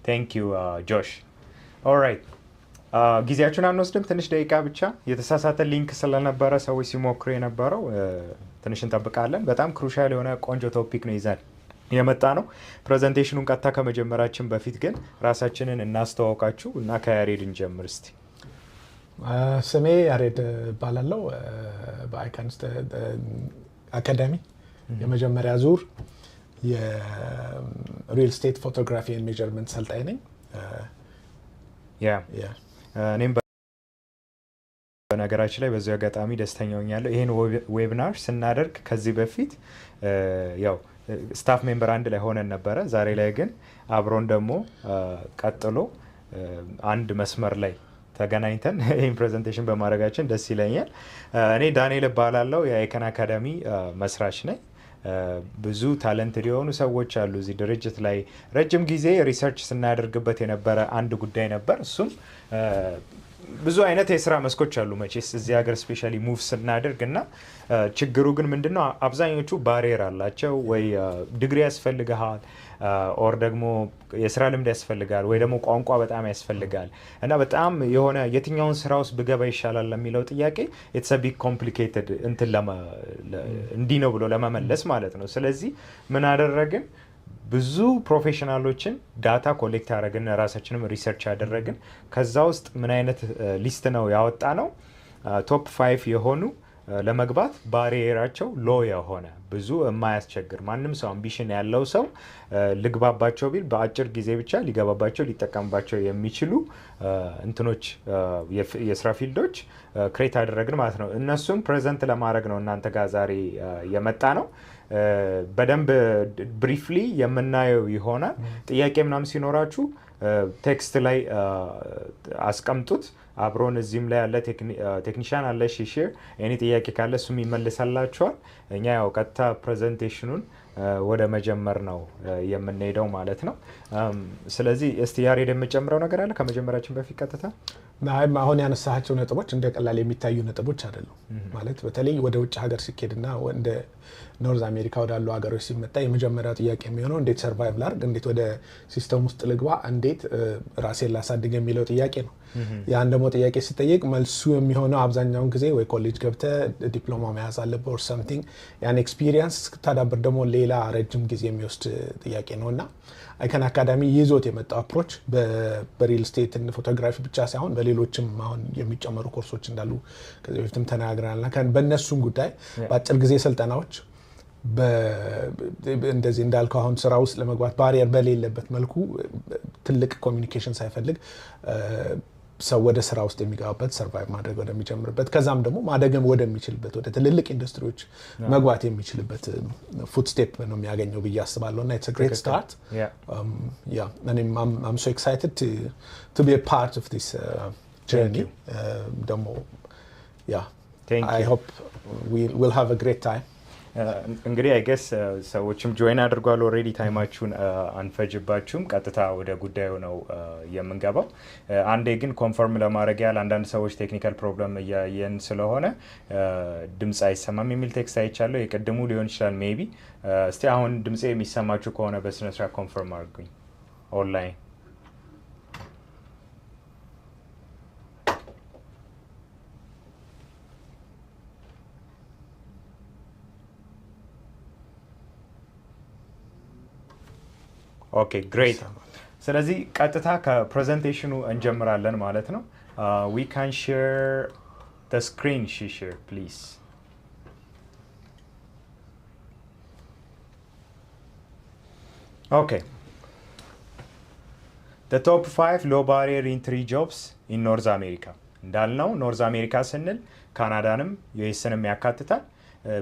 ቴንክ ዩ ጆሽ ኦልራይት ጊዜያችሁን አንወስድም ትንሽ ደቂቃ ብቻ የተሳሳተ ሊንክ ስለነበረ ሰዎች ሲሞክሩ የነበረው ትንሽ እንጠብቃለን በጣም ክሩሻል የሆነ ቆንጆ ቶፒክ ነው ይዘን የመጣ ነው ፕሬዘንቴሽኑን ቀጥታ ከመጀመራችን በፊት ግን ራሳችንን እናስተዋውቃችሁ እና ከያሬድ እንጀምር እስቲ ስሜ ያሬድ ባላለው በአይካንስ አካዳሚ የመጀመሪያ ዙር የሪል ስቴት ፎቶግራፊ ኤንድ ሜዠርመንት ሰልጣኝ ነኝ እኔም በነገራችን ላይ በዚሁ አጋጣሚ ደስተኛ ሆኛለሁ ይሄን ዌቢናር ስናደርግ ከዚህ በፊት ያው ስታፍ ሜምበር አንድ ላይ ሆነን ነበረ ዛሬ ላይ ግን አብሮን ደግሞ ቀጥሎ አንድ መስመር ላይ ተገናኝተን ይህን ፕሬዘንቴሽን በማድረጋችን ደስ ይለኛል እኔ ዳንኤል እባላለሁ የአይከን አካዳሚ መስራች ነኝ ብዙ ታለንትድ የሆኑ ሰዎች አሉ እዚህ ድርጅት ላይ ረጅም ጊዜ ሪሰርች ስናደርግበት የነበረ አንድ ጉዳይ ነበር እሱም ብዙ አይነት የስራ መስኮች አሉ መቼስ እዚህ ሀገር ስፔሻሊ ሙቭ ስናደርግ እና ችግሩ ግን ምንድነው አብዛኞቹ ባሪየር አላቸው ወይ ዲግሪ ያስፈልግሃል ኦር ደግሞ የስራ ልምድ ያስፈልጋል ወይ ደግሞ ቋንቋ በጣም ያስፈልጋል እና በጣም የሆነ የትኛውን ስራ ውስጥ ብገባ ይሻላል ለሚለው ጥያቄ ኢትስ አ ቢግ ኮምፕሊኬትድ እንዲህ ነው ብሎ ለመመለስ ማለት ነው ስለዚህ ምን አደረግን ብዙ ፕሮፌሽናሎችን ዳታ ኮሌክት ያደረግን ራሳችንም ሪሰርች ያደረግን ከዛ ውስጥ ምን አይነት ሊስት ነው ያወጣ ነው ቶፕ 5 የሆኑ ለመግባት ባሪየራቸው ሎ የሆነ ብዙ የማያስቸግር ማንም ሰው አምቢሽን ያለው ሰው ልግባባቸው ቢል በአጭር ጊዜ ብቻ ሊገባባቸው ሊጠቀምባቸው የሚችሉ እንትኖች የስራ ፊልዶች ክሬት አደረግን ማለት ነው እነሱም ፕሬዘንት ለማድረግ ነው እናንተ ጋር ዛሬ የመጣ ነው በደንብ ብሪፍሊ የምናየው ይሆናል ጥያቄ ምናምን ሲኖራችሁ ቴክስት ላይ አስቀምጡት አብሮን እዚህም ላይ ያለ ቴክኒሻን አለ ሼር እኔ ጥያቄ ካለ እሱም ይመልሳላችኋል እኛ ያው ቀጥታ ፕሬዘንቴሽኑን ወደ መጀመር ነው የምንሄደው ማለት ነው ስለዚህ እስቲ ያሬድ የምጨምረው ነገር አለ ከመጀመራችን በፊት ቀጥታ አሁን ያነሳቸው ነጥቦች እንደ ቀላል የሚታዩ ነጥቦች አይደሉም ማለት በተለይ ወደ ውጭ ሀገር ሲኬድና እንደ ኖርዝ አሜሪካ ወዳሉ ሀገሮች ሲመጣ የመጀመሪያው ጥያቄ የሚሆነው እንዴት ሰርቫይቭ ላድርግ እንዴት ወደ ሲስተም ውስጥ ልግባ እንዴት ራሴን ላሳድግ የሚለው ጥያቄ ነው ያን ደግሞ ጥያቄ ሲጠየቅ መልሱ የሚሆነው አብዛኛውን ጊዜ ወይ ኮሌጅ ገብተህ ዲፕሎማ መያዝ አለብህ ኦር ሰምቲንግ ያን ኤክስፒሪየንስ እስክታዳብር ደግሞ ሌላ ረጅም ጊዜ የሚወስድ ጥያቄ ነውና አይከን አካዳሚ ይዞት የመጣው አፕሮች በሪል ስቴት ፎቶግራፊ ብቻ ሳይሆን በሌሎችም አሁን የሚጨመሩ ኮርሶች እንዳሉ ከዚህ በፊትም ተናግረናልና በእነሱም ጉዳይ በአጭር ጊዜ ስልጠናዎች እንደዚህ እንዳልከው አሁን ስራ ውስጥ ለመግባት ባሪየር በሌለበት መልኩ ትልቅ ኮሚኒኬሽን ሳይፈልግ ሰው ወደ ስራ ውስጥ የሚገባበት ሰርቫይቭ ማድረግ ወደሚጀምርበት ከዛም ደግሞ ማደግም ወደሚችልበት ወደ ትልልቅ ኢንዱስትሪዎች መግባት የሚችልበት ፉት ስቴፕ ነው የሚያገኘው ብዬ አስባለሁ እና it's a great start I'm so excited to be a part of this journey ደግሞ I hope we'll have a great time እንግዲህ አይ ገስ ሰዎችም ጆይን አድርጓል ኦልሬዲ ታይማችሁን አንፈጅባችሁም ቀጥታ ወደ ጉዳዩ ነው የምንገባው አንዴ ግን ኮንፈርም ለማድረግ ያለ አንዳንድ ሰዎች ቴክኒካል ፕሮብለም እያየን ስለሆነ ድምጽ አይሰማም የሚል ቴክስት አይቻለሁ የቀድሙ ሊሆን ይችላል ሜቢ እስቲ አሁን ድምጽ የሚሰማችሁ ከሆነ በስነ ስርዓት ኮንፈርም አድርጉኝ ኦንላይን ኦኬ ግሬት ስለዚህ ቀጥታ ከፕሬዘንቴሽኑ እንጀምራለን ማለት ነው we can share the screen share please okay the top 5 low barrier entry jobs in North America እንዳልነው ኖርዝ አሜሪካ ስንል ካናዳንም ዩኤስንም ያካትታል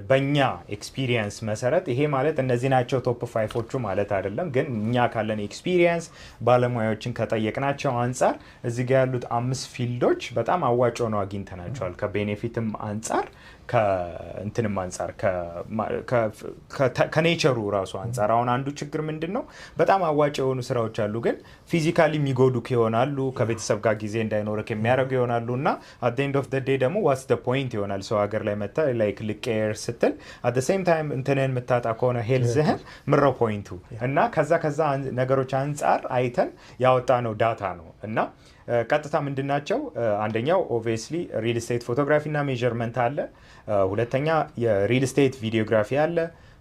በእኛ ኤክስፒሪየንስ መሰረት ይሄ ማለት እነዚህ ናቸው ቶፕ 5ዎቹ ማለት አይደለም ግን እኛ ካለን ኤክስፒሪየንስ ባለሙያዎችን ከጠየቅናቸው አንፃር እዚህ ጋር ያሉት 5 ፊልዶች በጣም አዋጭ ሆነው አግኝተናቸዋል ከቤኔፊትም አንፃር ከእንትንም አንጻር ከኔቸሩ ራሱ አንጻር አሁን አንዱ ችግር ምንድነው በጣም አዋጭ የሆኑ ስራዎች አሉ ግን ፊዚካሊ የሚጎዱክ ይሆናሉ ከቤተሰብ ጋር ጊዜ እንዳይኖርክ የሚያደርጉ ይሆናሉ እና at the end of the day ደግሞ what's the point ይሆናል ሰው ሀገር ላይ መጣ like ልቀየር ስትል at the same time እንትንን የምታጣ ከሆነ ሄልዝህን ምረው ፖይንቱ እና ከዛ ነገሮች አንጻር አይተን ያወጣ ነው ዳታ ነው እና ቀጥታ ምንድናቸው አንደኛው obviously real estate photography እና measurement አለ ሁለተኛ የሪል ስቴት ቪዲዮግራፊ አለ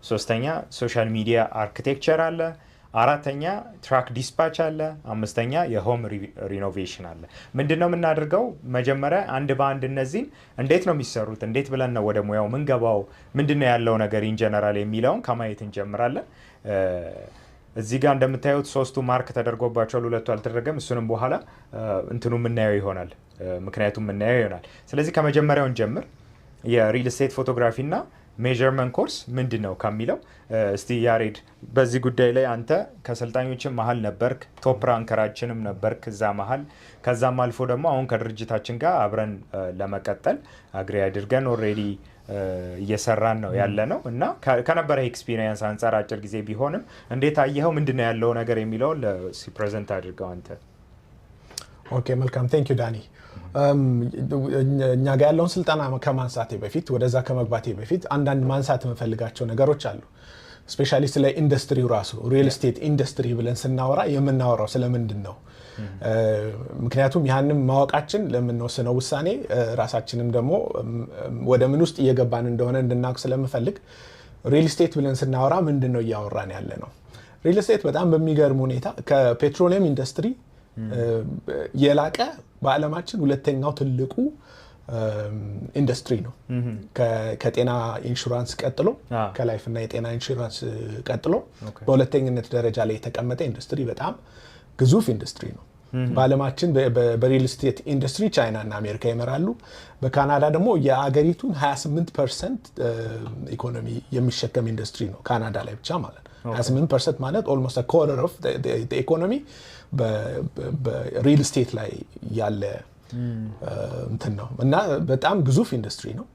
ሶስተኛ ሶሻል ሚዲያ አርኪቴክቸር አለ አራተኛ ትራክ ዲስፓች አለ አምስተኛ የሆም ሪኖቬሽን አለ ምንድነው የምናደርገው መጀመሪያ አንድ በአንድ እነዚህን እንዴት ነው የሚሰሩት እንዴት ብለን ነው ወደ ሙያው ምንገባው ምንድነው ያለው ነገር ኢን ጀነራል የሚለውን ከማየት እንጀምራለን እዚህ ጋር እንደምታዩት ሶስቱ ማርክ ተደርጎባቸው ሁለቱ አልተደረገም እሱንም በኋላ እንትኑ ምናየው ይሆናል ምክንያቱም ምናየው ይሆናል ስለዚህ ከመጀመሪያው እንጀምር የሪል ስቴት ፎቶግራፊ እና ሜዠርመንት ኮርስ ምንድነው ከሚለው እስቲ ያሬድ በዚህ ጉዳይ ላይ አንተ ከሰልጣኞችን መሃል ነበርክ ቶፕ ራንከራችንም ነበርክ እዛ መሃል ከዛም አልፎ ደግሞ አሁን ከድርጅታችን ጋር አብረን ለመቀጠል አግሪ አድርገን ኦሬዲ እየሰራን ነው ያለ ነው እና ከነበረ ኤክስፒሪየንስ አንፃር አጭር ጊዜ ቢሆንም እንዴት አየኸው ምንድነው ያለው ነገር የሚለው ለፕሬዘንት አድርገው አንተ ኦኬ መልካም ቴንክ ዩ ዳኒ እኛ ጋር ያለውን ስልጠና ከማንሳቴ በፊት ወደዛ ከመግባቴ በፊት አንዳንድ ማንሳት የምፈልጋቸው ነገሮች አሉ ስፔሻሊ ስለ ኢንዱስትሪው ራሱ ሪል ስቴት ኢንዱስትሪ ብለን ስናወራ የምናወራው ስለምንድን ነው ምክንያቱም ያንንም ማወቃችን ለምንወስነው ውሳኔ ራሳችንም ደግሞ ወደ ምን ውስጥ እየገባን እንደሆነ እንድናውቅ ስለምፈልግ ሪል ስቴት ብለን ስናወራ ምንድነው እያወራን ያለ ነው ሪል ስቴት በጣም በሚገርም ሁኔታ ከፔትሮሊየም ኢንዱስትሪ የላቀ በአለማችን ሁለተኛው ትልቁ ኢንዱስትሪ ነው ከጤና ኢንሹራንስ ቀጥሎ ከላይፍ እና የጤና ኢንሹራንስ ቀጥሎ በሁለተኛነት ደረጃ ላይ የተቀመጠ ኢንዱስትሪ በጣም ግዙፍ ኢንዱስትሪ ነው በአለማችን በሪል ስቴት ኢንዱስትሪ ቻይና እና አሜሪካ ይመራሉ በካናዳ ደግሞ የአገሪቱን 28% ኢኮኖሚ የሚሸከም ኢንዱስትሪ ነው ካናዳ ላይ ብቻ ማለት ነው 28% ማለት almost a quarter of the economy በሪል ስቴት ላይ ያለ እንትን ነው እና በጣም ግዙፍ ኢንዱስትሪ ነው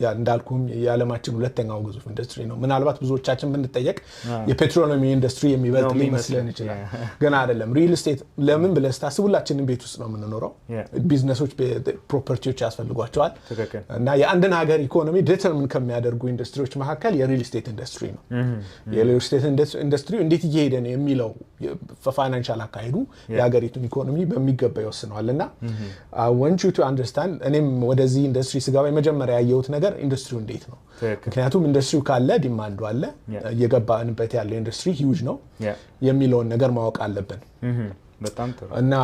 ያ እንዳልኩም የዓለማችን ሁለተኛው ግዙፍ ኢንዱስትሪ ነው ምናልባት ብዙዎቻችን ብንጠየቅ የፔትሮሊየም ኢንዱስትሪ የሚበልጥ ሊመስለን ይችላል ግን አይደለም ሪል ስቴት ለምን ብለህ ስታስቡላችንን ቤት ውስጥ ነው የምንኖረው ቢዝነሶች ፕሮፐርቲዎች ያስፈልጓቸዋል እና የአንድን ሀገር ኢኮኖሚ ዲተርሚን ከሚያደርጉ ኢንዱስትሪዎች መካከል የሪል ስቴት ኢንዱስትሪ ነው የሪል ስቴት ኢንዱስትሪ እንዴት እየሄደ ነው የሚለው ፋይናንሻል አካሄዱ የሀገሪቱን ኢኮኖሚ በሚገባ ይወስነዋልና I want you to understand እኔም ወደዚህ ኢንዱስትሪ ስገባ የመጀመሪያ ያየሁት ነገር ኢንዱስትሪው እንዴት ነው ምክንያቱም ኢንዱስትሪው ካለ ዲማንዱ አለ እየገባንበት ያለው ኢንዱስትሪ ሂውጅ ነው የሚለውን ነገር ማወቅ አለብን በጣም ጥሩ እና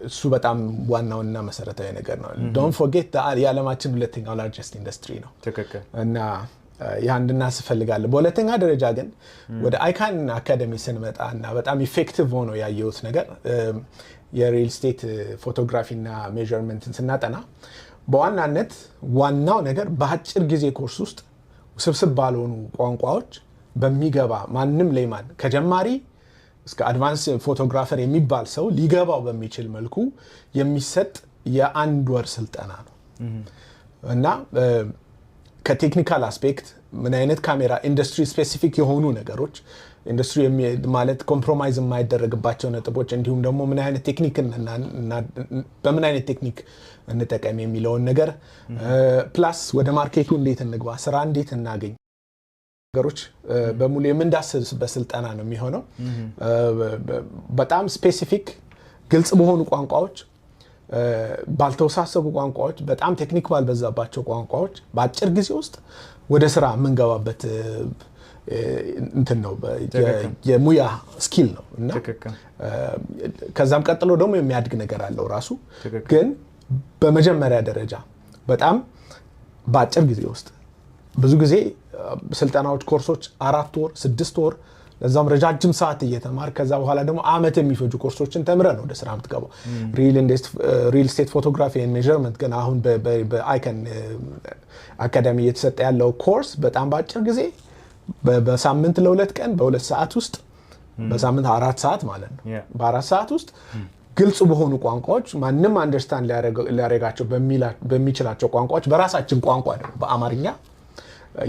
እሱ በጣም ዋናውና መሰረታዊ ነገር ነው don't forget የዓለማችን ሁለተኛው ላርጀስት ኢንዱስትሪ ነው እና ያን እናስፈልጋለን በሁለተኛ ደረጃ ግን ወደ አይካን አካዳሚ ስንመጣ እና በጣም ኢፌክቲቭ ሆኖ ያየሁት ነገር የሪል ስቴት ፎቶግራፊ እና ሜዠርመንትን ስናጠና በዋናነት ዋናው ነገር በአጭር ጊዜ ኮርስ ውስጥ ውስብስብ ባልሆኑ ቋንቋዎች በሚገባ ማንም ሌማን ከጀማሪ እስከ አድቫንስ ፎቶግራፈር የሚባል ሰው ሊገባው በሚችል መልኩ የሚሰጥ የአንድ ወር ስልጠና ነው እና ከቴክኒካል አስፔክት ምን አይነት ካሜራ ኢንዱስትሪ ስፔሲፊክ የሆኑ ነገሮች ኢንዱስትሪ ማለት ኮምፕሮማይዝ የማይደረግባቸው ነጥቦች እንዲሁም ደግሞ ምን አይነት ቴክኒክ እና በምን አይነት ቴክኒክ እንጠቀም የሚለውን ነገር ፕላስ ወደ ማርኬቱ እንዴት እንግባ ስራ እንዴት እናገኝ ነገሮች በሙሉ የምንዳስስበት ስልጠና ነው የሚሆነው በጣም ስፔሲፊክ ግልጽ በሆኑ ቋንቋዎች ባልተወሳሰቡ ቋንቋዎች በጣም ቴክኒክ ባልበዛባቸው ቋንቋዎች በአጭር ጊዜ ውስጥ ወደ ስራ የምንገባበት እንትን ነው የሙያ ስኪል ነው እና ከዛም ቀጥሎ ደግሞ የሚያድግ ነገር አለው ራሱ ግን በመጀመሪያ ደረጃ በጣም በአጭር ጊዜ ውስጥ ብዙ ጊዜ ስልጠናዎች ኮርሶች 4 ወር 6 ወር ለዛም ረጃጅም ሰዓት እየተማር ከዛ በኋላ ደግሞ አመት የሚፈጁ ኮርሶችን ተምረን ወደ ስራ የምትገባው ሪል ስቴት ፎቶግራፊ ኤንድ ሜዠርመንት ግን አሁን በአይከን አካዳሚ እየተሰጠ ያለው ኮርስ በጣም በአጭር ጊዜ በሳምንት ለ2 ቀን በ2 ሰዓት ውስጥ በሳምንት 4 ሰዓት ማለት ነው በ4 ሰዓት ውስጥ ግልጽ በሆኑ ቋንቋዎች ማንም አንደርስታንድ ሊያደርጋቸው በሚችላቸው ቋንቋዎች በራሳችን ቋንቋ ደግሞ በአማርኛ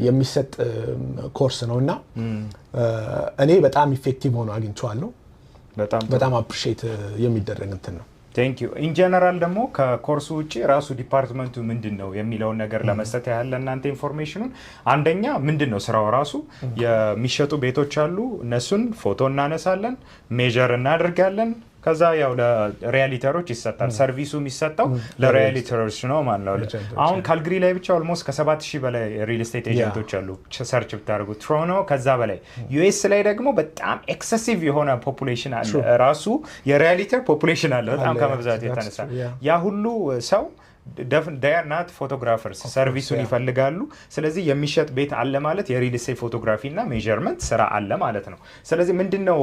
የሚሰጥ ኮርስ ነውና እኔ በጣም ኢፌክቲቭ ሆኖ አግኝቼዋለሁ። በጣም አፕሪሺየት የሚደረግ እንትን ነው። ቴንክ ዩ። ኢን ጀነራል ደግሞ ከኮርሱ ውጪ ራሱ ዲፓርትመንቱ ምንድነው የሚለውን ነገር ለመስጠት ያህል ለእናንተ ኢንፎርሜሽኑን፣ አንደኛ ምንድነው ስራው ራሱ የሚሸጡ ቤቶች አሉ፣ እነሱን ፎቶ እናነሳለን፣ ሜጀር እናደርጋለን። ከዛ ያው ለሪያሊተሮች ይሰጣል። ሰርቪሱ የሚሰጠው ለሪያሊተሮች ነው ማለት ነው። አሁን ካልግሪ ላይ ብቻ ኦልሞስት ከ7000 በላይ ሪል ስቴት ኤጀንቶች አሉ ሰርች ብታደርጉ፣ ትሮኖ ከዛ በላይ። ዩኤስ ላይ ደግሞ በጣም ኤክሰሲቭ የሆነ ፖፑሌሽን አለ፣ ራሱ የሪያሊተር ፖፑሌሽን አለ በጣም ከመብዛት የተነሳ ያ ሁሉ ሰው ናት ፎቶግራፈርስ ሰርቪሱን ይፈልጋሉ። ስለዚህ የሚሸጥ ቤት አለ ማለት የሪል ስቴት ፎቶግራፊ እና ሜዠርመንት ስራ አለ ማለት ነው። ስለዚህ ምንድነው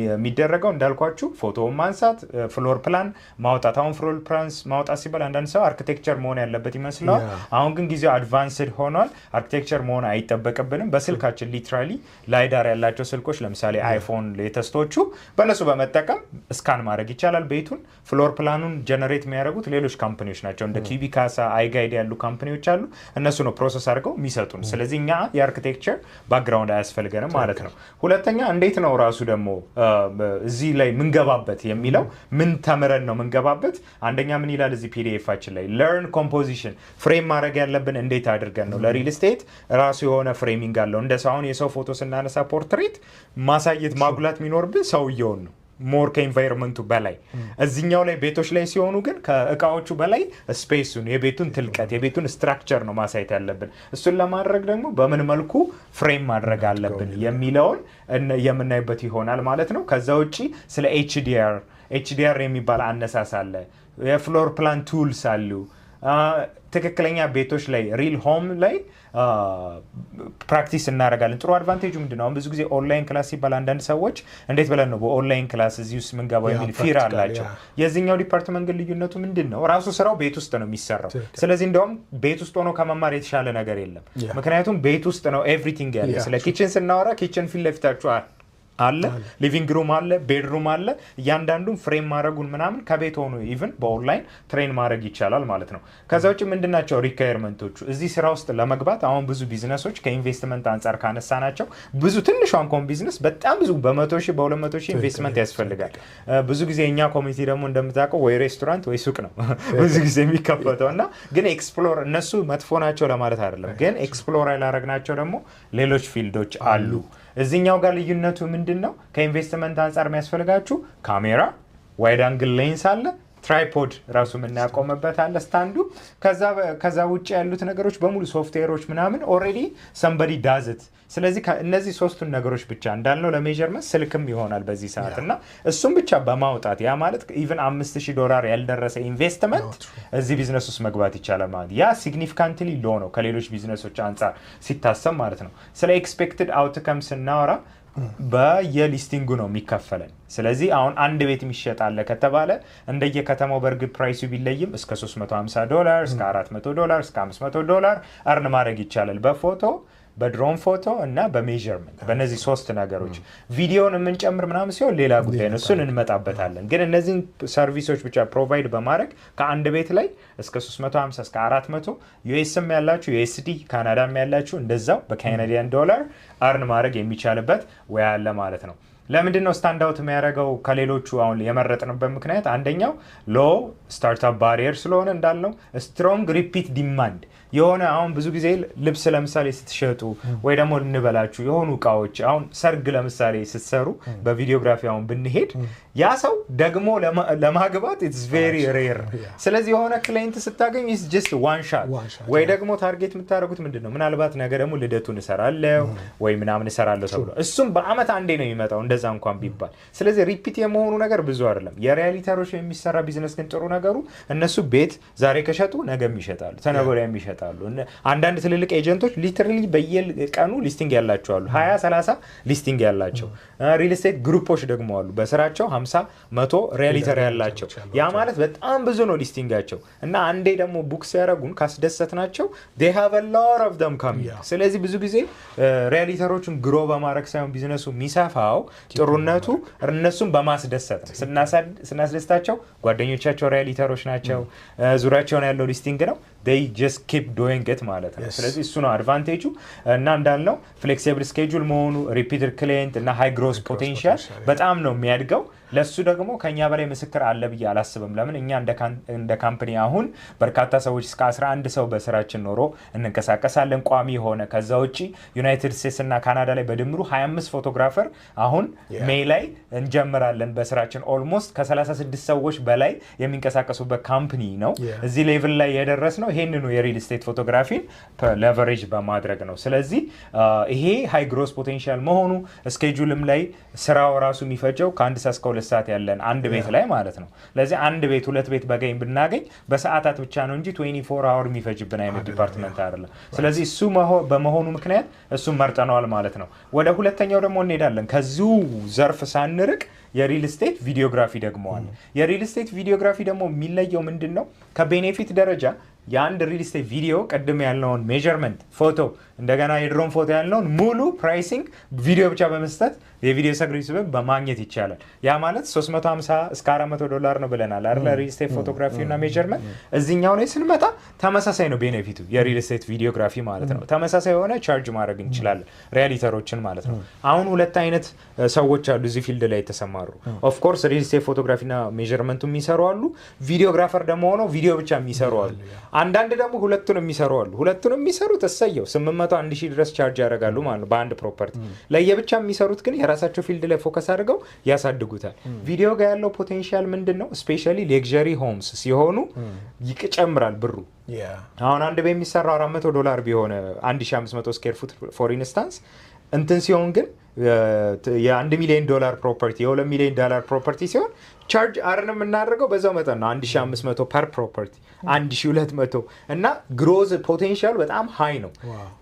የሚደረገው እንዳልኳችሁ ፎቶውን ማንሳት፣ ፍሎር ፕላን ማውጣት። አሁን ፍሎር ፕላን ማውጣት ሲባል አንዳንድ ሰው አርኪቴክቸር መሆን ያለበት ይመስለዋል። አሁን ግን ጊዜው አድቫንስድ ሆኗል። አርኪቴክቸር መሆን አይጠበቅብንም። በስልካችን ሊትራሊ ላይዳር ያላቸው ስልኮች ለምሳሌ አይፎን ሌተስቶቹ በእነሱ በመጠቀም ስካን ማድረግ ይቻላል ቤቱን። ፍሎር ፕላኑን ጀነሬት የሚያደርጉት ሌሎች ካምፓኒዎች ናቸው እንደ ኪቢካሳ አይጋይድ ያሉ ካምፓኒዎች አሉ። እነሱ ነው ፕሮሰስ አድርገው የሚሰጡን። ስለዚህ እኛ የአርኪቴክቸር ባክግራውንድ አያስፈልገንም ማለት ነው። ሁለተኛ እንዴት ነው ራሱ ደግሞ እዚህ ላይ ምንገባበት የሚለው ምን ተምረን ነው ምንገባበት? አንደኛ ምን ይላል እዚህ ፒዲኤፋችን ላይ ለርን ኮምፖዚሽን፣ ፍሬም ማድረግ ያለብን እንዴት አድርገን ነው። ለሪል ስቴት ራሱ የሆነ ፍሬሚንግ አለው። እንደ አሁን የሰው ፎቶ ስናነሳ ፖርትሬት ማሳየት ማጉላት የሚኖርብን ሰውየውን ነው ሞር ከኢንቫይሮንመንቱ በላይ። እዚህኛው ላይ ቤቶች ላይ ሲሆኑ ግን ከእቃዎቹ በላይ ስፔሱን፣ የቤቱን ትልቀት፣ የቤቱን ስትራክቸር ነው ማሳየት ያለብን። እሱን ለማድረግ ደግሞ በምን መልኩ ፍሬም ማድረግ አለብን የሚለውን የምናይበት ይሆናል ማለት ነው። ከዛ ውጪ ስለ ኤችዲአር የሚባል አነሳስ አለ። የፍሎር ፕላን ቱልስ አሉ። ትክክለኛ ቤቶች ላይ ሪል ሆም ላይ ፕራክቲስ እናደርጋለን። ጥሩ አድቫንቴጁ ምንድነው? አሁን ብዙ ጊዜ ኦንላይን ክላስ ሲባል አንዳንድ ሰዎች እንዴት ብለን ነው በኦንላይን ክላስ እዚህ ውስጥ ምንገባው የሚል ፊር አላቸው። የዚህኛው ዲፓርትመንት ግን ልዩነቱ ምንድነው? ራሱ ስራው ቤት ውስጥ ነው የሚሰራው። ስለዚህ እንደውም ቤት ውስጥ ሆኖ ከመማር የተሻለ ነገር የለም። ምክንያቱም ቤት ውስጥ ነው ኤቭሪቲንግ ያለ። ስለ ኪችን ስናወራ ኪችን ፊት ለፊታችሁ አለ፣ ሊቪንግ ሩም አለ፣ ቤድሩም አለ። እያንዳንዱን ፍሬም ማድረጉን ምናምን ከቤት ሆኖ ኢቭን በኦንላይን ትሬን ማድረግ ይቻላል ማለት ነው። ከዛ ውጭ ምንድናቸው ሪኳየርመንቶቹ እዚህ ስራ ውስጥ ለመግባት? አሁን ብዙ ቢዝነሶች ከኢንቨስትመንት አንጻር ካነሳ ናቸው ብዙ ትንሿ እንኳን ቢዝነስ በጣም ብዙ በ100,000 በ200,000 ኢንቨስትመንት ያስፈልጋል። ብዙ ጊዜ እኛ ኮሚኒቲ ደግሞ እንደምታውቀው ወይ ሬስቶራንት ወይ ሱቅ ነው ብዙ ጊዜ የሚከፈተው እና ግን ኤክስፕሎር እነሱ መጥፎ ናቸው ለማለት አይደለም፣ ግን ኤክስፕሎር ያላረግናቸው ደግሞ ሌሎች ፊልዶች አሉ። እዚህኛው ጋር ልዩነቱ ምንድነው? ከኢንቨስትመንት አንጻር የሚያስፈልጋችሁ ካሜራ፣ ዋይድ አንግል ሌንስ አለ፣ ትራይፖድ ራሱ የምናቆምበት አለ ስታንዱ። ከዛ ውጭ ያሉት ነገሮች በሙሉ ሶፍትዌሮች ምናምን ኦልሬዲ ሰምበዲ ዳዝት። ስለዚህ እነዚህ ሶስቱን ነገሮች ብቻ እንዳልነው ለሜዠርመንት ስልክም ይሆናል በዚህ ሰዓት እና እሱም ብቻ በማውጣት ያ ማለት ኢቭን $5,000 ያልደረሰ ኢንቨስትመንት እዚህ ቢዝነስ ውስጥ መግባት ይቻላል ማለት ያ ሲግኒፊካንትሊ ሎ ነው ከሌሎች ቢዝነሶች አንጻር ሲታሰብ ማለት ነው። ስለ ኤክስፔክትድ አውትከም ስናወራ በየሊስቲንጉ ነው የሚከፈለን። ስለዚህ አሁን አንድ ቤት የሚሸጣለ ከተባለ እንደየከተማው በእርግጥ ፕራይሱ ቢለይም እስከ $350 እስከ $400 እስከ $500 አርን ማድረግ ይቻላል በፎቶ በድሮን ፎቶ እና በሜዠርመንት በእነዚህ ሶስት ነገሮች። ቪዲዮን የምንጨምር ምናምን ሲሆን ሌላ ጉዳይ ነው፣ እሱን እንመጣበታለን። ግን እነዚህን ሰርቪሶች ብቻ ፕሮቫይድ በማድረግ ከአንድ ቤት ላይ እስከ 350 እስከ 400 ዩኤስም ያላችሁ ዩኤስዲ ካናዳም ያላችሁ እንደዛው በካናዲያን ዶላር አርን ማድረግ የሚቻልበት ወይ አለ ማለት ነው። ለምንድን ነው ስታንድ አውት የሚያደርገው ከሌሎቹ አሁን የመረጥንበት ምክንያት? አንደኛው ሎ ስታርታፕ ባሪየር ስለሆነ እንዳልነው፣ ስትሮንግ ሪፒት ዲማንድ የሆነ አሁን ብዙ ጊዜ ልብስ ለምሳሌ ስትሸጡ ወይ ደግሞ እንበላችሁ የሆኑ እቃዎች አሁን ሰርግ ለምሳሌ ስትሰሩ በቪዲዮግራፊ አሁን ብንሄድ ያ ሰው ደግሞ ለማግባት ኢትስ ቬሪ ሬር። ስለዚህ የሆነ ክላይንት ስታገኝ ኢትስ ጀስት ዋን ሻት ወይ ደግሞ ታርጌት የምታደርጉት ምንድነው ምናልባት ነገ ደግሞ ልደቱን እሰራለሁ ወይ ምናምን እሰራለሁ ተብሎ እሱም በአመት አንዴ ነው የሚመጣው እንደዛ እንኳን ቢባል። ስለዚህ ሪፒት የመሆኑ ነገር ብዙ አይደለም። የሪያሊተሮች የሚሰራ ቢዝነስ ግን ጥሩ ነገሩ እነሱ ቤት ዛሬ ከሸጡ ነገም ይሸጣሉ፣ ተነገ ወዲያም ይሸጣሉ። ይሸጣሉ። አንዳንድ ትልልቅ ኤጀንቶች ሊትራሊ በየቀኑ ሊስቲንግ ያላቸው አሉ 20-30 ሊስቲንግ ያላቸው። ሪል ስቴት ግሩፖች ደግሞ አሉ በስራቸው 50-100 ሪያሊተር ያላቸው። ያ ማለት በጣም ብዙ ነው ሊስቲንጋቸው። እና አንዴ ደግሞ ቡክ ሲያደርጉን ካስደሰትናቸው they have a lot of them coming። ስለዚህ ብዙ ጊዜ ሪያሊተሮችን ግሮ በማድረግ ሳይሆን ቢዝነሱ የሚሰፋው ጥሩነቱ እነሱን በማስደሰት ነው። ስናስደስታቸው ጓደኞቻቸው ሪያሊተሮች ናቸው፣ ዙሪያቸውን ያለው ሊስቲንግ ነው። they just keep doing it ማለት ነው። ስለዚህ እሱ ነው አድቫንቴጁ። እና እንዳልነው ፍሌክሲብል ስኬጁል መሆኑ ሪፒትድ ክሊየንት እና ሃይ ግሮስ ፖቴንሻል በጣም ነው የሚያድገው። ለሱ ደግሞ ከኛ በላይ ምስክር አለ ብዬ አላስብም። ለምን እኛ እንደ ካምፓኒ አሁን በርካታ ሰዎች እስከ 11 ሰው በስራችን ኖሮ እንንቀሳቀሳለን ቋሚ ሆነ። ከዛ ውጪ ዩናይትድ ስቴትስ እና ካናዳ ላይ በድምሩ 25 ፎቶግራፈር አሁን ሜይ ላይ እንጀምራለን በስራችን። ኦልሞስት ከ36 ሰዎች በላይ የሚንቀሳቀሱበት ካምፓኒ ነው። እዚህ ሌቭል ላይ የደረስነው ይሄንኑ የሪል ስቴት ፎቶግራፊን ሌቨሬጅ በማድረግ ነው። ስለዚህ ይሄ ሃይ ግሮስ ፖቴንሻል መሆኑ ስኬጁልም ላይ ስራው ራሱ የሚፈጀው ከ1 ሰዓት እስከ 2 ሰዓት ያለን አንድ ቤት ላይ ማለት ነው። ለዚህ አንድ ቤት 2 ቤት በገኝ ብናገኝ በሰዓታት ብቻ ነው እንጂ 24 አወር የሚፈጅብን አይነት ዲፓርትመንት አይደለም። ስለዚህ እሱ በመሆኑ ምክንያት እሱ መርጠነዋል ማለት ነው። ወደ ሁለተኛው ደግሞ እንሄዳለን። ከዚሁ ዘርፍ ሳንርቅ የሪል ስቴት ቪዲዮግራፊ ደግሞ አለ። የሪል ስቴት ቪዲዮግራፊ ደግሞ የሚለየው ምንድነው? ከቤኔፊት ደረጃ የአንድ ሪል ስቴት ቪዲዮ ቅድም ያልነውን ሜዠርመንት ፎቶ እንደገና የድሮን ፎቶ ያልነውን ሙሉ ፕራይሲንግ ቪዲዮ ብቻ በመስጠት የቪዲዮ ሰርቪስ በማግኘት ይቻላል። ያ ማለት 350 እስከ $400 ነው ብለናል አይደል? ሪል ስቴት ፎቶግራፊ እና ሜዠርመንት። እዚህኛው ላይ ስንመጣ ተመሳሳይ ነው ቤኔፊቱ የሪል ስቴት ቪዲዮግራፊ ማለት ነው። ተመሳሳይ የሆነ ቻርጅ ማድረግ እንችላለን ሪያሊተሮችን ማለት ነው። አሁን ሁለት አይነት ሰዎች አሉ እዚህ ፊልድ ላይ የተሰማሩ። ኦፍ ኮርስ ሪል ስቴት ፎቶግራፊ እና ሜዠርመንቱ የሚሰሩ አሉ። ቪዲዮግራፈር ደግሞ ሆነው ቪዲዮ ብቻ የሚሰሩ አሉ። አንዳንድ ደግሞ ሁለቱንም የሚሰሩ አሉ። ሁለቱንም የሚሰሩት እሰየው 800-1000 ድረስ ቻርጅ ያደርጋሉ ማለት ነው በአንድ ፕሮፐርቲ። ለየብቻ የሚሰሩት ግን የራሳቸው ፊልድ ላይ ፎከስ አድርገው ያሳድጉታል። ቪዲዮ ጋር ያለው ፖቴንሻል ምንድነው? ስፔሻሊ ሌክዠሪ ሆምስ ሲሆኑ ይጨምራል ብሩ። አሁን አንድ ቤት የሚሰራው $400 ቢሆን 1500 ስኩዌር ፉት ፎር ኢንስታንስ እንትን ሲሆን ግን የ$1 ሚሊዮን ፕሮፐርቲ የ$2 ሚሊዮን ፕሮፐርቲ ሲሆን ቻርጅ አርን የምናደርገው በዛው መጠን ነው። 1500 ፐር ፕሮፐርቲ 1200 እና ግሮዝ ፖቴንሻል በጣም ሃይ ነው።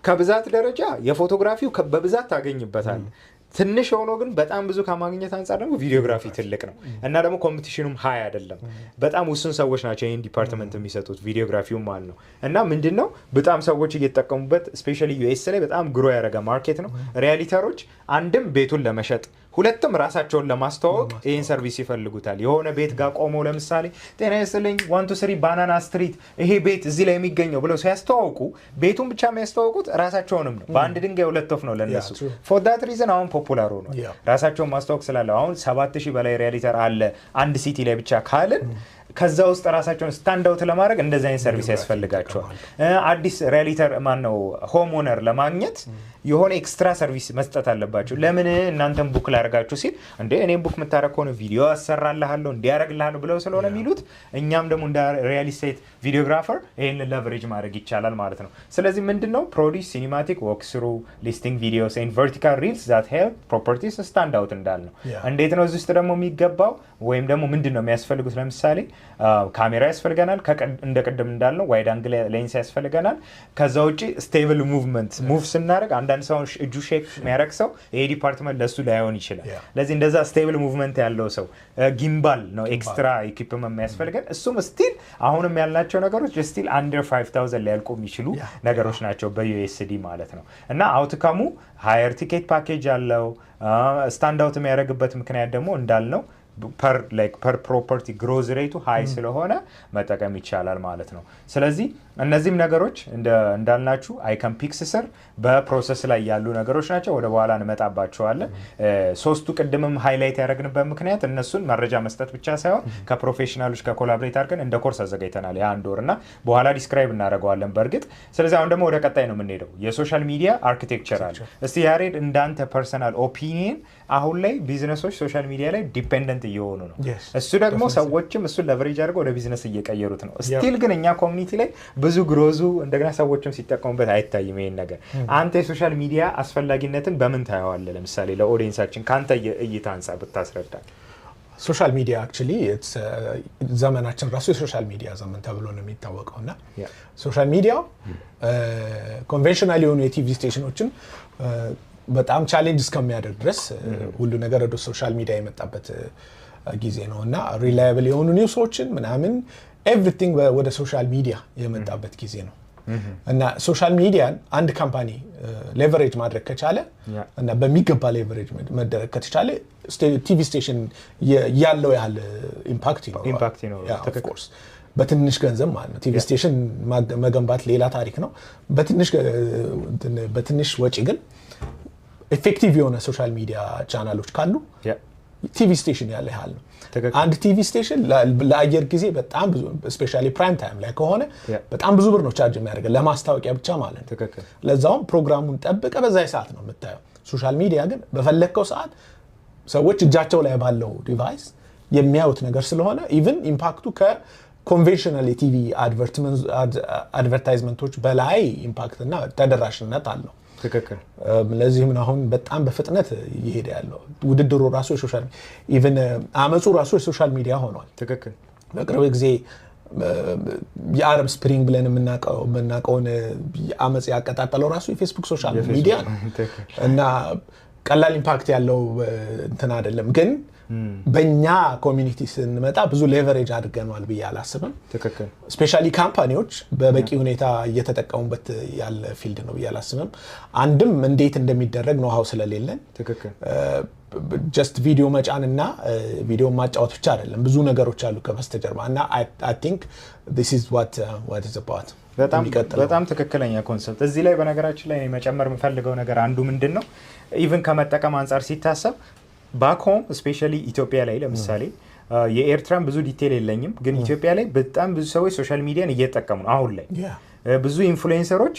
ከብዛት ደረጃ የፎቶግራፊው በብዛት ታገኝበታል። ትንሽ ሆኖ ግን በጣም ብዙ ከማግኘት አንጻር ደግሞ ቪዲዮግራፊ ትልቅ ነው እና ደግሞ ኮምፒቲሽኑም ሃይ አይደለም። በጣም ውስን ሰዎች ናቸው ይሄን ዲፓርትመንት የሚሰጡት ቪዲዮግራፊው ማለት ነው። እና ምንድነው በጣም ሰዎች እየተጠቀሙበት ስፔሻሊ ዩኤስ ላይ በጣም ግሮ ያደረገ ማርኬት ነው። ሪያሊተሮች አንድም ቤቱን ለመሸጥ ሁለቱም ራሳቸውን ለማስተዋወቅ ይሄን ሰርቪስ ይፈልጉታል። የሆነ ቤት ጋር ቆመው ለምሳሌ ጤና ይስጥልኝ 123 ባናና ስትሪት ይሄ ቤት እዚህ ላይ የሚገኘው ብለው ሲያስተዋውቁ ቤቱን ብቻ የሚያስተዋውቁት ራሳቸውንም ነው። በአንድ ድንጋይ ሁለት ወፍ ነው ለነሱ። ፎር ዳት ሪዝን አሁን ፖፑላር ሆኗል ራሳቸውን ማስተዋወቅ ስላለ። አሁን 7000 በላይ ሪያሊተር አለ አንድ ሲቲ ላይ ብቻ ካልን ከዛ ውስጥ ራሳቸውን ስታንድ አውት ለማድረግ እንደዚህ አይነት ሰርቪስ ያስፈልጋቸዋል። አዲስ ሪያሊተር ማነው ሆም ኦነር ለማግኘት የሆነ ኤክስትራ ሰርቪስ መስጠት አለባቸው። ለምን እናንተም ቡክ ላደርጋችሁ ሲል እንዴ እኔም ቡክ የምታደርግ ከሆነ ቪዲዮ አሰራልሃለሁ እንዲያደርግልሃለሁ ብለው ስለሆነ የሚሉት እኛም ደግሞ እንደ ሪያል ስቴት ቪዲዮግራፈር ይሄን ሌቨሬጅ ማድረግ ይቻላል ማለት ነው። ስለዚህ ምንድነው ፕሮዲስ ሲኒማቲክ ዎክ ስሩ ሊስቲንግ ቪዲዮስ ኤንድ ቨርቲካል ሪልስ ዛት ሄልፕ ፕሮፐርቲስ ስታንድ አውት እንዳልነው። እንዴት ነው እዚህ ውስጥ ደግሞ የሚገባው ወይም ደግሞ ምንድነው የሚያስፈልጉት? ለምሳሌ ካሜራ ያስፈልገናል፣ እንደ ቅድም እንዳልነው ዋይድ አንግል ሌንስ ያስፈልገናል። ከዛ ውጪ ስቴብል ሙቭመንት ሙቭ ስናደርግ አንዳንድ ሰው እጁ ሼክ የሚያደርግ ሰው ይሄ ዲፓርትመንት ለሱ ላይሆን ይችላል። ለዚህ እንደዛ ስቴብል ሙቭመንት ያለው ሰው ጊምባል ነው ኤክስትራ ኢኩዊፕመንት የሚያስፈልገን። እሱም ስቲል አሁንም ያልናቸው ነገሮች ስቲል አንደር 5000 ሊያልቁ የሚችሉ ነገሮች ናቸው በዩኤስዲ ማለት ነው። እና አውትካሙ ሃየር ቲኬት ፓኬጅ አለው። ስታንድ አውት የሚያደርግበት ምክንያት ደግሞ እንዳልነው ፐር ፕሮፐርቲ ግሮዝ ሬቱ ሃይ ስለሆነ መጠቀም ይቻላል ማለት ነው። ስለዚህ እነዚህም ነገሮች እንዳልናችሁ አይከን ፒክስ ስር በፕሮሰስ ላይ ያሉ ነገሮች ናቸው። ወደ በኋላ እንመጣባቸዋለን። ሶስቱ ቅድምም ሃይላይት ያደረግንበት ምክንያት እነሱን መረጃ መስጠት ብቻ ሳይሆን ከፕሮፌሽናሎች ከኮላብሬት አድርገን እንደ ኮርስ አዘጋጅተናል የ1 ወር እና በኋላ ዲስክራይብ እናደርገዋለን በእርግጥ። ስለዚህ አሁን ደግሞ ወደ ቀጣይ ነው የምንሄደው። የሶሻል ሚዲያ አርኪቴክቸር አለ። እስቲ ያሬድ እንዳንተ ፐርሰናል ኦፒኒየን አሁን ላይ ቢዝነሶች ሶሻል ሚዲያ ላይ ዲፔንደንት እየሆኑ ነው። እሱ ደግሞ ሰዎችም እሱን ለቨሬጅ አድርገው ወደ ቢዝነስ እየቀየሩት ነው። ስቲል ግን እኛ ኮሚኒቲ ላይ ብዙ ግሮዙ እንደገና ሰዎችም ሲጠቀሙበት አይታይም ይሄን ነገር። አንተ የሶሻል ሚዲያ አስፈላጊነትን በምን ታየዋለህ? ለምሳሌ ለኦዲየንሳችን ካንተ እይታ አንፃር ብታስረዳ። ሶሻል ሚዲያ አክቹሊ ዘመናችን ራሱ የሶሻል ሚዲያ ዘመን ተብሎ ነው የሚታወቀው እና ሶሻል ሚዲያው ኮንቬንሽናል የሆኑ የቲቪ ስቴሽኖችን በጣም ቻሌንጅ እስከሚያደርግ ድረስ ሁሉ ነገር ወደ ሶሻል ሚዲያ የመጣበት ጊዜ ነው እና ሪላያብል የሆኑ ኒውሶችን ምናምን ኤቭሪቲንግ ወደ ሶሻል ሚዲያ የመጣበት ጊዜ ነው እና ሶሻል ሚዲያን አንድ ካምፓኒ ሌቨሬጅ ማድረግ ከቻለ እና በሚገባ ሌቨሬጅ መደረግ ከተቻለ ቲቪ ስቴሽን ያለው ያህል ኢምፓክት ይኖራል። በትንሽ ገንዘብ ማለት ነው። ቲቪ ስቴሽን መገንባት ሌላ ታሪክ ነው። በትንሽ ወጪ ግን ኤፌክቲቭ የሆነ ሶሻል ሚዲያ ቻናሎች ካሉ ቲቪ ስቴሽን ያለ ያህል ነው። አንድ ቲቪ ስቴሽን ለአየር ጊዜ በጣም ብዙ ስፔሻሊ ፕራይም ታይም ላይ ከሆነ በጣም ብዙ ብር ነው ቻርጅ የሚያደርገው ለማስታወቂያ ብቻ ማለት ነው። ለዛውም ፕሮግራሙን ጠብቀ በዛ ሰዓት ነው የምታየው። ሶሻል ሚዲያ ግን በፈለግከው ሰዓት ሰዎች እጃቸው ላይ ባለው ዲቫይስ የሚያዩት ነገር ስለሆነ ኢቭን ኢምፓክቱ ከኮንቬንሽናል የቲቪ አድቨርታይዝመንቶች በላይ ኢምፓክት እና ተደራሽነት አለው። ለዚህም አሁን በጣም በፍጥነት እየሄደ ያለው ውድድሩ ራሱ የሶሻል ኢቭን አመጹ ራሱ የሶሻል ሚዲያ ሆኗል። በቅርብ ጊዜ የአረብ ስፕሪንግ ብለን የምናውቀውን አመጽ ያቀጣጠለው ራሱ የፌስቡክ ሶሻል ሚዲያ ነው እና ቀላል ኢምፓክት ያለው እንትን አይደለም። ግን በእኛ ኮሚኒቲ ስንመጣ ብዙ ሌቨሬጅ አድርገናል ብዬ አላስብም። ስፔሻሊ ካምፓኒዎች በበቂ ሁኔታ እየተጠቀሙበት ያለ ፊልድ ነው ብዬ አላስብም። አንድም እንዴት እንደሚደረግ ነው ሃው ስለሌለን ጀስት ቪዲዮ መጫን እና ቪዲዮ ማጫወት ብቻ አይደለም፣ ብዙ ነገሮች አሉ ከበስተጀርባ እና I think this is what is about። በጣም ትክክለኛ ኮንሰፕት። እዚህ ላይ በነገራችን ላይ መጨመር የምፈልገው ነገር አንዱ ምንድነው ኢቭን ከመጠቀም አንፃር ሲታሰብ ባክ ሆም ስፔሻሊ ኢትዮጵያ ላይ ለምሳሌ የኤርትራን ብዙ ዲቴል የለኝም፣ ግን ኢትዮጵያ ላይ በጣም ብዙ ሰዎች ሶሻል ሚዲያን እየተጠቀሙ ነው። አሁን ላይ ብዙ ኢንፍሉዌንሰሮች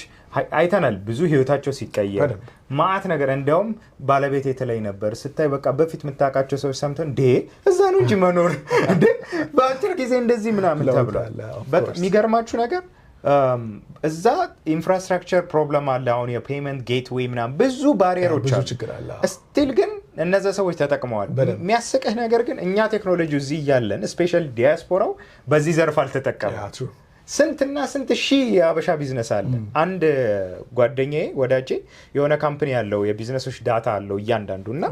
አይተናል ብዙ ህይወታቸው ሲቀየር ማአት ነገር። እንዲያውም ባለቤት የተለይ ነበር ስታይ በቃ በፊት የምታውቃቸው ሰዎች ሰምተን እንዴ እዛ ነው እንጂ መኖር እንዴ በአጭር ጊዜ እንደዚህ ምናምን ተብሏል። በጣም የሚገርማችሁ ነገር እዛ ኢንፍራስትራክቸር ፕሮብለም አለ። አሁን የፔመንት ጌትዌይ ምናምን ብዙ ባሪየሮች አሉ። ስቲል ግን እነዛ ሰዎች ተጠቅመዋል። የሚያስቅህ ነገር ግን እኛ ቴክኖሎጂ እዚህ እያለን ስፔሻሊ ዲያስፖራው በዚህ ዘርፍ አልተጠቀመም። ስንትና ስንት ሺህ የአበሻ ቢዝነስ አለ። አንድ ጓደኛዬ ወዳጄ የሆነ ካምፓኒ ያለው የቢዝነሶች ዳታ አለው እያንዳንዱና